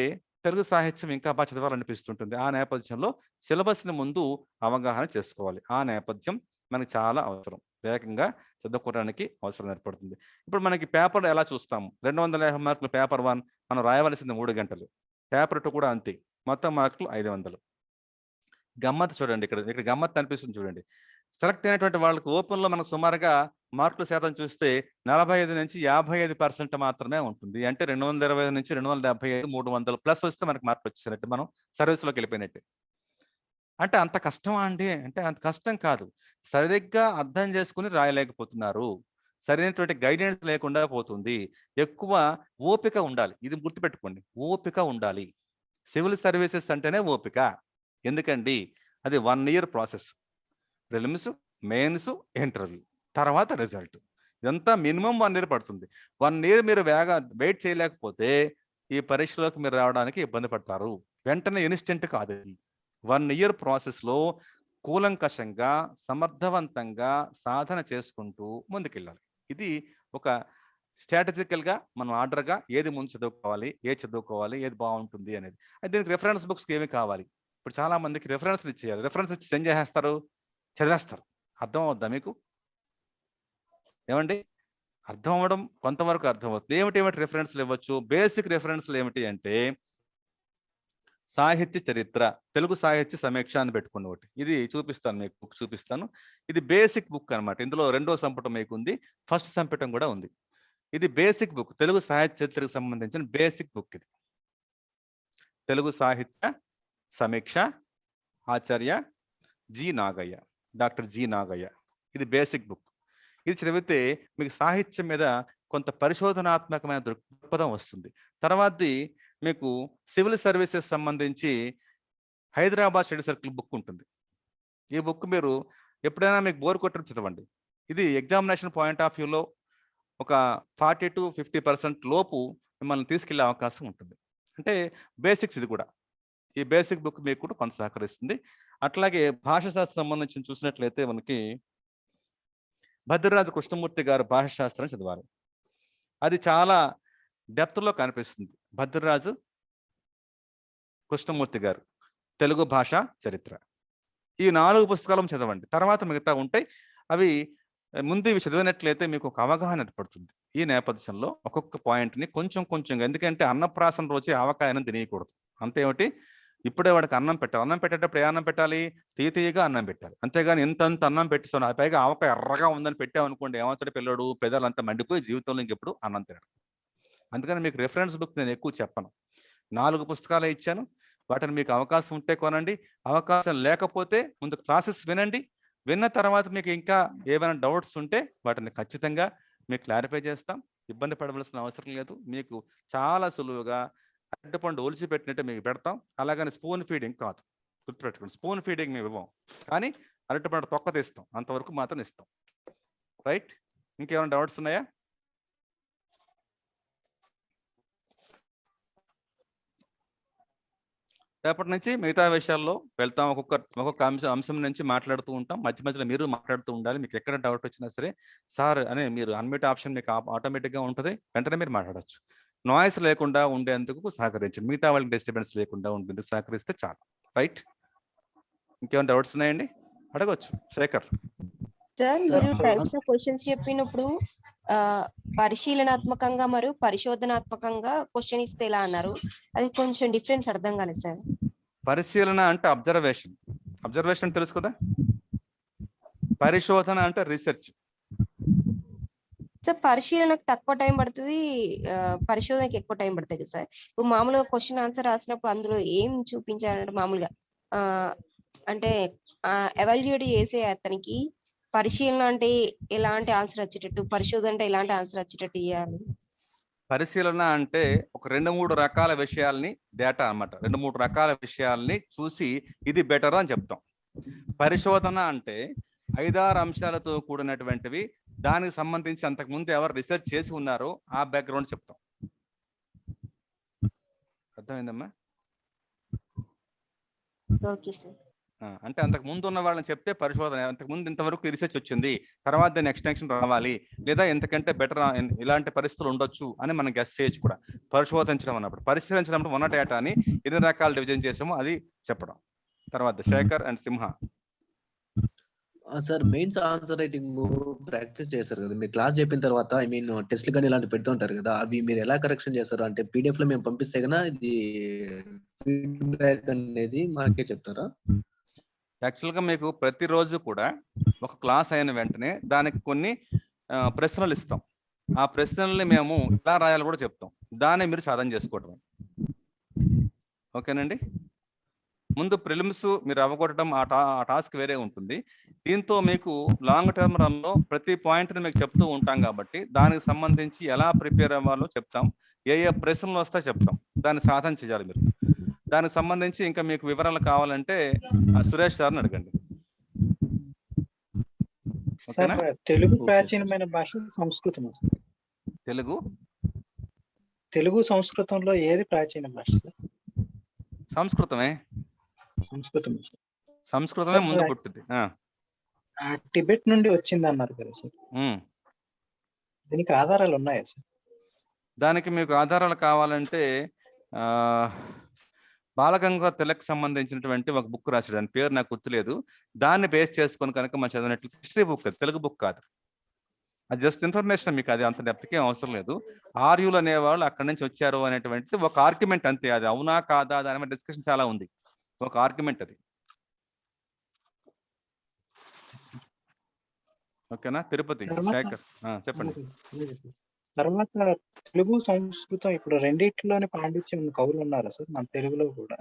తెలుగు సాహిత్యం ఇంకా బాగా చదవాలనిపిస్తుంటుంది. ఆ నేపథ్యంలో సిలబస్ని ముందు అవగాహన చేసుకోవాలి. ఆ నేపథ్యం మనకి చాలా అవసరం. వేగంగా చదువుకోవడానికి అవసరం ఏర్పడుతుంది. ఇప్పుడు మనకి పేపర్ ఎలా చూస్తాము? 250 మార్కులు పేపర్ 1 మనం రాయవలసింది 3 గంటలు. పేపర్ 2 కూడా అంతే, మొత్తం మార్కులు 500. గమ్మత్ చూడండి, ఇక్కడ గమ్మత్ అనిపిస్తుంది చూడండి. సెలెక్ట్ అయినటువంటి వాళ్ళకి ఓపెన్లో మనకు సుమారుగా మార్కుల శాతం చూస్తే 45 నుంచి 55% మాత్రమే ఉంటుంది. అంటే 225 నుంచి 275, 300 ప్లస్ వస్తే మనకి మార్కులు వచ్చేసినట్టు, మనం సర్వీస్లోకి వెళ్ళిపోయినట్టు. అంటే అంత కష్టమా అండి అంటే అంత కష్టం కాదు. సరిగ్గా అర్థం చేసుకుని రాయలేకపోతున్నారు. సరైనటువంటి గైడెన్స్ లేకుండా పోతుంది. ఎక్కువ ఓపిక ఉండాలి. ఇది గుర్తుపెట్టుకోండి, ఓపిక ఉండాలి. సివిల్ సర్వీసెస్ అంటేనే ఓపిక. ఎందుకండి, అది 1 year process. Prelims, mains, interview, తర్వాత రిజల్ట్. ఇదంతా మినిమం 1 year పడుతుంది. 1 year మీరు వెయిట్ చేయలేకపోతే ఈ పరీక్షలోకి మీరు రావడానికి ఇబ్బంది పడతారు. వెంటనే ఇన్స్టెంట్ కాదు. 1 year ప్రాసెస్లో కూలంకషంగా సమర్థవంతంగా సాధన చేసుకుంటూ ముందుకెళ్ళాలి. ఇది ఒక స్ట్రాటజికల్గా మనం ఆర్డర్గా ఏది ముందు చదువుకోవాలి, ఏది బాగుంటుంది అనేది. దీనికి రెఫరెన్స్ బుక్స్కి ఏమి కావాలి? ఇప్పుడు చాలా మందికి రెఫరెన్స్లు ఇచ్చేయాలి. రెఫరెన్స్ ఇచ్చి సెండ్ చేసేస్తారు, చదివేస్తారు. అర్థం అవుద్దా మీకు? ఏమండి, అర్థం అవ్వడం కొంతవరకు అర్థమవుతుంది. ఏమిటి రెఫరెన్స్లు ఇవ్వచ్చు? బేసిక్ రెఫరెన్స్లు ఏమిటి అంటే సాహిత్య చరిత్ర, తెలుగు సాహిత్య సమీక్ష అని పెట్టుకుని ఒకటి. ఇది చూపిస్తాను, మీకు బుక్ చూపిస్తాను. ఇది బేసిక్ బుక్ అనమాట. ఇందులో 2వ సంపుటం మీకు ఉంది, ఫస్ట్ సంపుటం కూడా ఉంది. ఇది బేసిక్ బుక్, తెలుగు సాహిత్య చరిత్రకు సంబంధించిన బేసిక్ బుక్. ఇది తెలుగు సాహిత్య సమీక్ష, ఆచార్య G Nagaiah, doctor G Nagaiah. ఇది బేసిక్ బుక్. ఇది చదివితే మీకు సాహిత్యం మీద కొంత పరిశోధనాత్మకమైన దృక్పథం వస్తుంది. తర్వాతది మీకు సివిల్ సర్వీసెస్ సంబంధించి హైదరాబాద్ స్టడీ సర్కిల్ బుక్ ఉంటుంది. ఈ బుక్ మీరు ఎప్పుడైనా మీకు బోర్ కొట్టడం చదవండి. ఇది ఎగ్జామినేషన్ పాయింట్ ఆఫ్ వ్యూలో ఒక 40 to 50% లోపు మిమ్మల్ని తీసుకెళ్లే అవకాశం ఉంటుంది. అంటే బేసిక్స్ ఇది కూడా. ఈ బేసిక్ బుక్ మీకు కూడా కొంత సహకరిస్తుంది. అట్లాగే భాషాశాస్త్రం సంబంధించి చూసినట్లయితే మనకి భద్రరాజు కృష్ణమూర్తి గారు భాషాశాస్త్రం చదవాలి. అది చాలా డెప్త్లో కనిపిస్తుంది. భద్రరాజు కృష్ణమూర్తి గారు తెలుగు భాష చరిత్ర. ఈ 4 పుస్తకాలను చదవండి. తర్వాత మిగతా ఉంటాయి. అవి ముందు ఇవి చదివినట్లయితే మీకు ఒక అవగాహన ఏర్పడుతుంది. ఈ నేపథ్యంలో ఒక్కొక్క పాయింట్ని కొంచెంగా, ఎందుకంటే అన్నప్రాసన రోజే ఆవకాయనం తినేయకూడదు. అంతేమిటి, ఇప్పుడే వాడికి అన్నం పెట్టాలి. అన్నం పెట్టేటప్పుడు ఏ అన్నం పెట్టాలి? తీయగా అన్నం పెట్టాలి. అంతేగాని ఇంత అన్నం పెట్టిస్తాను, ఆ పైగా ఆవకాయ ఎర్రగా ఉందని పెట్టామనుకోండి, ఏమవుతాడు పిల్లడు? పెదాలంతా మండిపోయి జీవితంలో ఇంకెప్పుడు అన్నం తినడు. అందుకని మీకు రెఫరెన్స్ బుక్ నేను ఎక్కువ చెప్పను. 4 పుస్తకాలే ఇచ్చాను. వాటిని మీకు అవకాశం ఉంటే కొనండి. అవకాశం లేకపోతే ముందు క్లాసెస్ వినండి. విన్న తర్వాత మీకు ఇంకా ఏమైనా డౌట్స్ ఉంటే వాటిని ఖచ్చితంగా మీకు క్లారిఫై చేస్తాం. ఇబ్బంది పడవలసిన అవసరం లేదు. మీకు చాలా సులువుగా అరటిపండు ఒలిచి పెట్టినట్టు మీకు పెడతాం. అలాగని స్పూన్ ఫీడింగ్ కాదు, గుర్తుపెట్టుకోండి. స్పూన్ ఫీడింగ్ మేము ఇవ్వం, కానీ అరటిపండు తొక్క తీస్తాం, అంతవరకు మాత్రం ఇస్తాం. రైట్? ఇంకేమైనా డౌట్స్ ఉన్నాయా? రేపటి నుంచి మిగతా విషయాల్లో వెళ్తాం. ఒక్కొక్క అంశం నుంచి మాట్లాడుతూ ఉంటాం. మధ్యలో మీరు మాట్లాడుతూ ఉండాలి. మీకు ఎక్కడ డౌట్ వచ్చినా సరే సార్ అని మీరు అన్మ్యూట్ ఆప్షన్ మీకు ఆటోమేటిక్గా ఉంటుంది. వెంటనే మీరు మాట్లాడచ్చు. నాయిస్ లేకుండా ఉండేందుకు సహకరించండి. మిగతా వాళ్ళకి డిస్టర్బెన్స్ లేకుండా ఉండేందుకు సహకరిస్తే చాలు. రైట్? ఇంకేమైనా డౌట్స్ ఉన్నాయండి? అడగవచ్చు. శేఖర్ సార్, మీరు టైప్స్ ఆఫ్ క్వశ్చన్స్ చెప్పినప్పుడు పరిశీలనాత్మకంగా మరియు పరిశోధనాత్మకంగా క్వశ్చన్ ఇస్తే ఎలా అన్నారు? అది కొంచెం డిఫరెన్స్ అర్థం కాలేదు సార్. పరిశీలన అంటే అబ్జర్వేషన్ తెలుసు కదా. పరిశోధన అంటే రీసెర్చ్. సార్ పరిశీలనకు తక్కువ టైం పడుతుంది, పరిశోధనకి ఎక్కువ టైం పడుతుంది కదా సార్. ఇప్పుడు మామూలుగా క్వశ్చన్ ఆన్సర్ రాసినప్పుడు అందులో ఏం చూపించాలంటే మామూలుగా అంటే ఎవాల్యుయేట్ చేసే అతనికి పరిశీలన అంటే ఎలాంటి ఆన్సర్ వచ్చేటట్టు, పరిశోధన అంటే ఎలాంటి ఆన్సర్ వచ్చేటట్టు ఇవ్వాలి? పరిశీలన అంటే ఒక 2-3 రకాల విషయాల్ని డేటా అన్నమాట. 2-3 రకాల విషయాల్ని చూసి ఇది బెటర్ అని చెప్తాం. పరిశోధన అంటే 5-6 అంశాలతో కూడినటువంటివి, దానికి సంబంధించి అంతకుముందు ఎవరు రీసెర్చ్ చేసి ఉన్నారో ఆ బ్యాక్గ్రౌండ్ చెప్తాం. అర్థమైందమ్మా? Okay sir. అంటే అంతకు ముందు ఉన్న వాళ్ళని చెప్తే పరిశోధన, అంతకుముందు ఇంతవరకు రీసెర్చ్ వచ్చింది, తర్వాత దాని ఎక్స్టెన్షన్ రావాలి, లేదా ఎంతకంటే బెటర్ ఇలాంటి పరిస్థితులు ఉండొచ్చు అని మనం గెస్ చేయొచ్చు కూడా. పరిశోధించడం అన్నప్పుడు, పరిశీలించడం ఉన్న డేటాని 8 రకాలు డివిజన్ చేసాము అది చెప్పడం. తర్వాత Shekhar and Simha. Sir mains answer writing practice చేశారు కదా మీరు క్లాస్ చెప్పిన తర్వాత, ఐ మీన్ టెస్ట్లు కానీ ఇలాంటి పెడుతూ ఉంటారు కదా, అవి మీరు ఎలా కరెక్షన్ చేస్తారు? అంటే పీడిఎఫ్ లో మేము పంపిస్తే కన్నా ఇది ఫీడ్బ్యాక్ అనేది మాకే చెప్తారా? యాక్చువల్గా మీకు ప్రతిరోజు కూడా ఒక క్లాస్ అయిన వెంటనే దానికి కొన్ని ప్రశ్నలు ఇస్తాం. ఆ ప్రశ్నల్ని మేము ఎలా రాయాలో కూడా చెప్తాం. దాన్ని మీరు సాధన చేసుకోవటం. ఓకేనండి? ముందు ప్రిలిమ్స్ మీరు అవ్వగొట్టడం ఆ టాస్క్ వేరే ఉంటుంది. దీంతో మీకు లాంగ్ టర్మ్ రన్లో ప్రతి పాయింట్ని మీకు చెప్తూ ఉంటాం కాబట్టి దానికి సంబంధించి ఎలా ప్రిపేర్ అవ్వాలో చెప్తాం, ఏ ప్రశ్నలు వస్తే చెప్తాం, దాన్ని సాధన చేయాలి మీరు. దానికి సంబంధించి ఇంకా మీకు వివరాలు కావాలంటే సురేష్ సార్ని అడగండి. తెలుగు ప్రాచీనమైన భాష సంస్కృతం. తెలుగు సంస్కృతంలో ఏది ప్రాచీన భాష సార్? సంస్కృతమే. సంస్కృతమే ముందు పుట్టింది. టిబెట్ నుండి వచ్చింది అన్నారు కదా సార్, దీనికి ఆధారాలు ఉన్నాయా సార్? దానికి మీకు ఆధారాలు కావాలంటే బాలగంగాధర్ తిలక్ సంబంధించినటువంటి ఒక బుక్ రాశాడు, దాని పేరు నాకు గుర్తులేదు. దాన్ని బేస్ చేసుకొని కనుక మనం చదివినట్లు, హిస్టరీ బుక్, తెలుగు బుక్ కాదు అది, జస్ట్ ఇన్ఫర్మేషన్. మీకు అది అంత డెప్త్కి అవసరం లేదు. ఆర్యులు అనేవాళ్ళు అక్కడి నుంచి వచ్చారు అనేటువంటిది ఒక ఆర్గ్యుమెంట్ అంతే. అది అవునా కాదా దాని మీద డిస్కషన్ చాలా ఉంది, ఒక ఆర్గ్యుమెంట్ అది. ఓకేనా? తిరుపతి శేఖర్ చెప్పండి. తర్వాత తెలుగు సంస్కృతం ఇప్పుడు రెండిట్లోనే పాండిత్యం కవులు ఉన్నారా సార్? మన తెలుగులో కూడా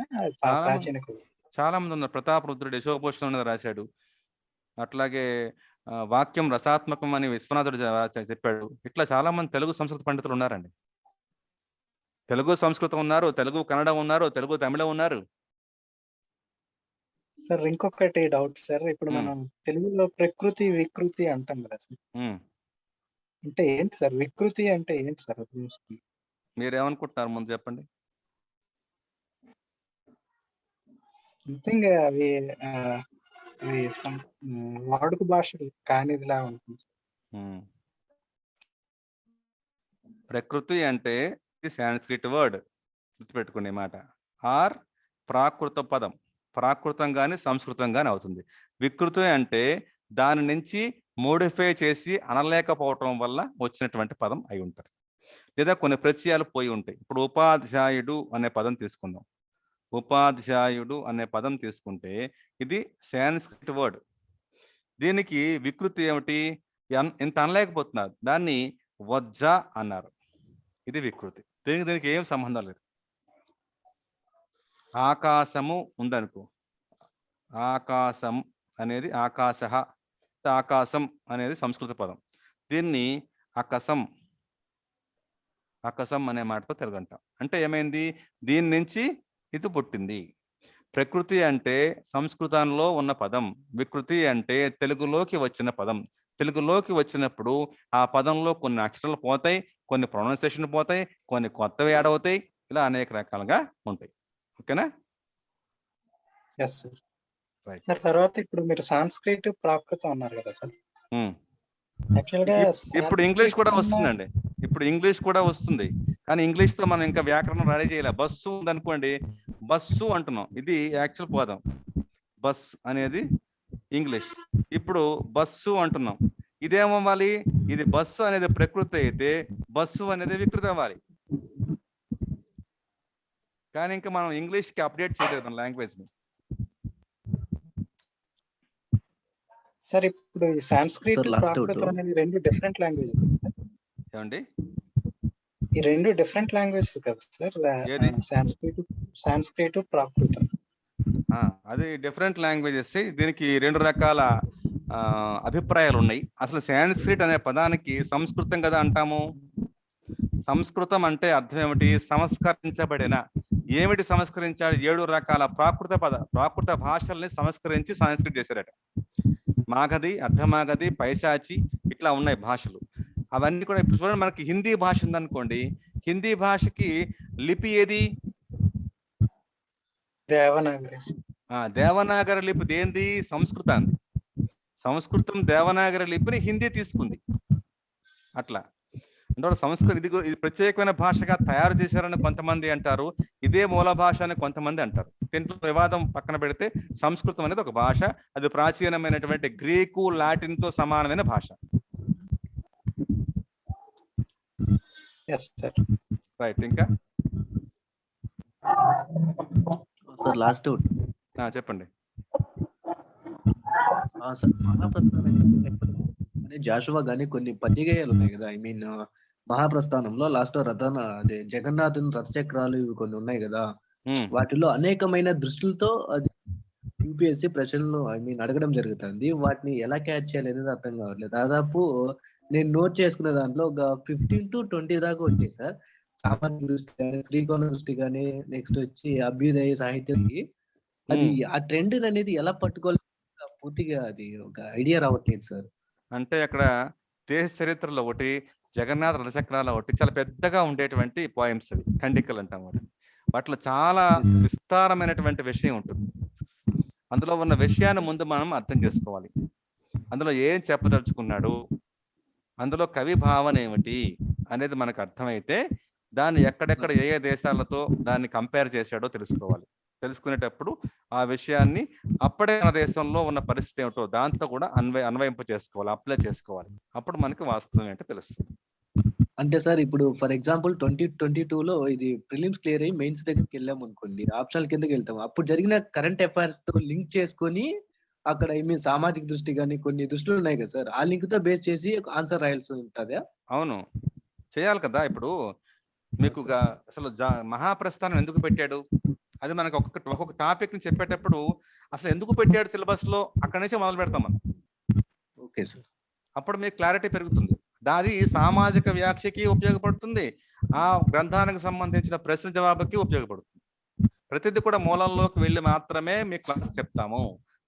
ప్రాచీన కవులు చాలా మంది ఉన్నారు. ప్రతాపరుద్రుడు యశోభూషణం రాశాడు. అట్లాగే వాక్యం రసాత్మకం అని విశ్వనాథుడు చెప్పాడు. ఇట్లా చాలా మంది తెలుగు సంస్కృత పండితులు ఉన్నారండి. తెలుగు సంస్కృతం ఉన్నారు, తెలుగు కన్నడ ఉన్నారు, తెలుగు తమిళ ఉన్నారు. సార్ ఇంకొకటి డౌట్ సార్, ఇప్పుడు మనం తెలుగులో ప్రకృతి వికృతి అంటాం కదా సార్, అంటే ఏంటి సార్? వికృతి అంటే ఏంటి సార్? మీరేమనుకుంటున్నారు ముందు చెప్పండి. సంథింగ్ అవి వాడుక భాషలు కానిదిలా ఉంటుంది. ప్రకృతి అంటే సాంస్క్రిట్ వర్డ్, గుర్తుపెట్టుకునే మాట. ఆర్ ప్రాకృత పదం, ప్రాకృతం కానీ సంస్కృతం కానీ అవుతుంది. వికృతి అంటే దాని నుంచి మోడిఫై చేసి అనలేకపోవటం వల్ల వచ్చినటువంటి పదం అయి ఉంటుంది, లేదా కొన్ని ప్రత్యయాలు పోయి ఉంటాయి. ఇప్పుడు ఉపాధ్యాయుడు అనే పదం తీసుకుందాం. ఉపాధ్యాయుడు అనే పదం తీసుకుంటే ఇది సాంస్క్రిట్ వర్డ్. దీనికి వికృతి ఏమిటి? ఇంత అనలేకపోతున్నారు, దాన్ని వజ్జ అన్నారు. ఇది వికృతి. దీనికి ఏం సంబంధం లేదు. ఆకాశము ఉందనుకో, ఆకాశం అనేది ఆకాశం అనేది సంస్కృత పదం. దీన్ని అకసం అనే మాటతో తెలుగంటాం. అంటే ఏమైంది? దీని నుంచి ఇది పుట్టింది. ప్రకృతి అంటే సంస్కృతంలో ఉన్న పదం, వికృతి అంటే తెలుగులోకి వచ్చిన పదం. తెలుగులోకి వచ్చినప్పుడు ఆ పదంలో కొన్ని అక్షరాలు పోతాయి, కొన్ని ప్రొనౌన్సియేషన్ పోతాయి, కొన్ని కొత్తవి యాడ్ అవుతాయి, ఇలా అనేక రకాలుగా ఉంటాయి. ఓకేనా? సార్ తర్వాత ఇప్పుడు మీరు సాంస్క్రిట్ ప్రాకృతం అన్నారు కదా సార్, ఇప్పుడు ఇంగ్లీష్ కూడా వస్తుందండి. ఇప్పుడు ఇంగ్లీష్ కూడా వస్తుంది, కానీ ఇంగ్లీష్ తో మనం ఇంకా వ్యాకరణం రెడీ చేయలే. బస్సు ఉందనుకోండి, బస్సు అంటున్నాం, ఇది యాక్చువల్ పదం. బస్ అనేది ఇంగ్లీష్. ఇప్పుడు బస్సు అంటున్నాం, ఇదేమవ్వాలి? ఇది బస్సు అనేది ప్రకృతి అయితే బస్సు అనేది వికృతి అవ్వాలి. కానీ ఇంకా మనం ఇంగ్లీష్ కి అప్డేట్ చేయలేదు లాంగ్వేజ్ ని. సార్ ఇప్పుడు ఈ సాంస్క్రిట్ ప్రాకృతం అనేది రెండు డిఫరెంట్ లాంగ్వేజెస్. ఏమండి? ఈ 2 డిఫరెంట్ లాంగ్వేజెస్ కదా సార్? ఏది? సాంస్క్రిట్, ప్రాకృతం. అది డిఫరెంట్ లాంగ్వేజెస్. దీనికి 2 రకాల అభిప్రాయాలు ఉన్నాయి. అసలు సాంస్క్రిట్ అనే పదానికి సంస్కృతం కదా అంటాము. సంస్కృతం అంటే అర్థం ఏమిటి? సంస్కరించబడిన. ఏమిటి సంస్కరించాడు? 7 రకాల ప్రాకృత భాషల్ని సంస్కరించి సంస్కృతి చేశారట. మాగధి, అర్ధమాగధి, పైశాచి ఇట్లా ఉన్నాయి భాషలు. అవన్నీ కూడా ఇప్పుడు చూడండి, మనకి హిందీ భాష ఉందనుకోండి. హిందీ భాషకి లిపి ఏది? దేవనాగరి. దేవనాగరి లిపి దేంది? సంస్కృతాన్ని. సంస్కృతం దేవనాగరి లిపిని హిందీ తీసుకుంది. అట్లా అంటే సంస్కృతం ఇది ప్రత్యేకమైన భాషగా తయారు చేశారని కొంతమంది అంటారు. ఇదే మూల భాష అని కొంతమంది అంటారు. దీంట్లో వివాదం పక్కన పెడితే సంస్కృతం అనేది ఒక భాష. అది ప్రాచీనమైనటువంటి గ్రీకు, లాటిన్ తో సమానమైన భాష. రైట్. ఇంకా సార్ లాస్ట్ చెప్పండి. సార్ మహాప్రస్థానం అనే జాషువా గానీ కొన్ని పద్యగేయాలు ఉన్నాయి కదా. ఐ మీన్ మహాప్రస్థానంలో లాస్ట్ లో అదే జగన్నాథుని రథచక్రాలు ఇవి కొన్ని ఉన్నాయి కదా. వాటిలో అనేకమైన దృష్టిలతో అది యూపీఎస్సీ ప్రశ్నలు అడగడం జరుగుతుంది. వాటిని ఎలా క్యాచ్ చేయాలి అనేది అర్థం కావట్లేదు. దాదాపు నేను నోట్ చేసుకునే దాంట్లో ఒక 15 to 20 దాకా వచ్చాయి సార్. సామాజిక దృష్టి కానీ, శ్రీకోణ దృష్టి కానీ, నెక్స్ట్ వచ్చి అభ్యుదయ సాహిత్యానికి అది ఆ ట్రెండ్ అనేది ఎలా పట్టుకోవాలి పూర్తిగా అది ఒక ఐడియా రావట్లేదు సార్. అంటే అక్కడ దేశ చరిత్రలో ఒకటి, జగన్నాథ రథచక్రాల ఒకటి చాలా పెద్దగా ఉండేటువంటి పోయమ్స్ అవి, ఖండికలు అంటాం వాటిని. వాటిలో చాలా విస్తారమైనటువంటి విషయం ఉంటుంది. అందులో ఉన్న విషయాన్ని ముందు మనం అర్థం చేసుకోవాలి. అందులో ఏం చెప్పదలుచుకున్నాడు, అందులో కవి భావన ఏమిటి అనేది మనకు అర్థమైతే దాన్ని ఎక్కడెక్కడ ఏ దేశాలతో దాన్ని కంపేర్ చేశాడో తెలుసుకోవాలి. తెలుసుకునేటప్పుడు ఆ విషయాన్ని అప్పుడే మన దేశంలో ఉన్న పరిస్థితి ఏమిటో దాంతో కూడా అన్వయింప చేసుకోవాలి, అప్లై చేసుకోవాలి. అప్పుడు మనకి వాస్తవం ఏంటో తెలుస్తుంది. అంటే సార్ ఇప్పుడు ఫర్ ఎగ్జాంపుల్ 2022లో ఇది ప్రిలిమ్స్ క్లియర్ అయ్యి మెయిన్స్ దగ్గరికి వెళ్ళాం అనుకోండి, ఆప్షనల్ కిందకి వెళ్తాం. అప్పుడు జరిగిన కరెంట్ అఫైర్స్ తో లింక్ చేసుకొని అక్కడ సామాజిక దృష్టి కానీ కొన్ని దృష్టిలు ఉన్నాయి కదా సార్, ఆ లింక్ తో బేస్ చేసి ఆన్సర్ రాయాల్సి ఉంటుందా? అవును, చేయాలి కదా. ఇప్పుడు మీకు అసలు మహాప్రస్థానం ఎందుకు పెట్టాడు అది మనకు ఒక్కొక్క టాపిక్ ని చెప్పేటప్పుడు అసలు ఎందుకు పెట్టాడు సిలబస్ లో అక్కడి నుంచే మొదలు పెడతాం మనం. Okay sir. అప్పుడు మీకు క్లారిటీ పెరుగుతుంది. దాది సామాజిక వ్యాఖ్యకి ఉపయోగపడుతుంది, ఆ గ్రంథానికి సంబంధించిన ప్రశ్న జవాబుకి ఉపయోగపడుతుంది. ప్రతిదీ కూడా మూలంలోకి వెళ్ళి మాత్రమే మీ క్లాస్ చెప్తాము,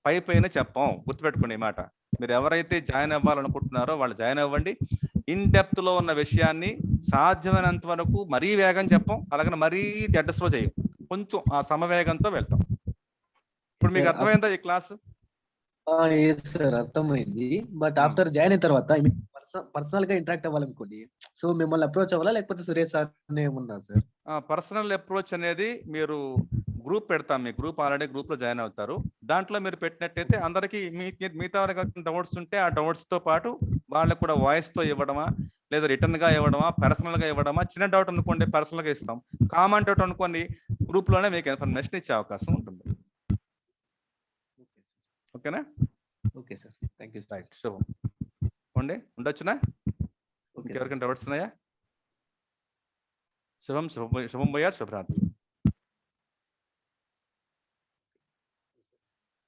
పైన చెప్పాం. గుర్తుపెట్టుకోండి ఈ మాట. మీరు ఎవరైతే జాయిన్ అవ్వాలనుకుంటున్నారో వాళ్ళు జాయిన్ అవ్వండి. ఇన్ డెప్త్ లో ఉన్న విషయాన్ని సాధ్యమైనంత వరకు మరీ వేగం చెప్పాం, అలాగే మరీ డెడ్ స్లో చేయం, కొంచెం ఆ సమవేగంతో వెళ్తాం. ఇప్పుడు మీకు అర్థమైందా ఈ క్లాస్? సార్ అర్థమైంది. బట్ ఆఫ్టర్ జాయిన్ అయిన తర్వాత పర్సనల్ గా ఇంటరాక్ట్ అవ్వాలనుకోండి, సో మిమ్మల్ని అప్రోచ్ అవ్వాలా లేకపోతే సురేష్ సార్ ఏమున్నా సార్? పర్సనల్ అప్రోచ్ అనేది మీరు గ్రూప్ పెడతాం, మీ గ్రూప్ ఆల్రెడీ గ్రూప్ లో జాయిన్ అవుతారు. దాంట్లో మీరు పెట్టినట్టయితే అందరికి మిగతా డౌట్స్ ఉంటే ఆ డౌట్స్ తో పాటు వాళ్ళకి కూడా వాయిస్ తో ఇవ్వడమా, లేదా రిటర్న్ గా ఇవ్వడమా, పర్సనల్ గా ఇవ్వడమా. చిన్న డౌట్ అనుకోండి పర్సనల్ గా ఇస్తాం, కామన్ డౌట్ అనుకోండి గ్రూప్ లోనే మీకు ఇన్ఫర్మేషన్ ఇచ్చే అవకాశం ఉంటుంది. ఓకేనా? Okay sir, thank you. Right, శుభం. ఉండొచ్చునా? ఎవరికైనా డౌట్స్ ఉన్నాయా? శుభం భయ్యా, శుభరాత్రి.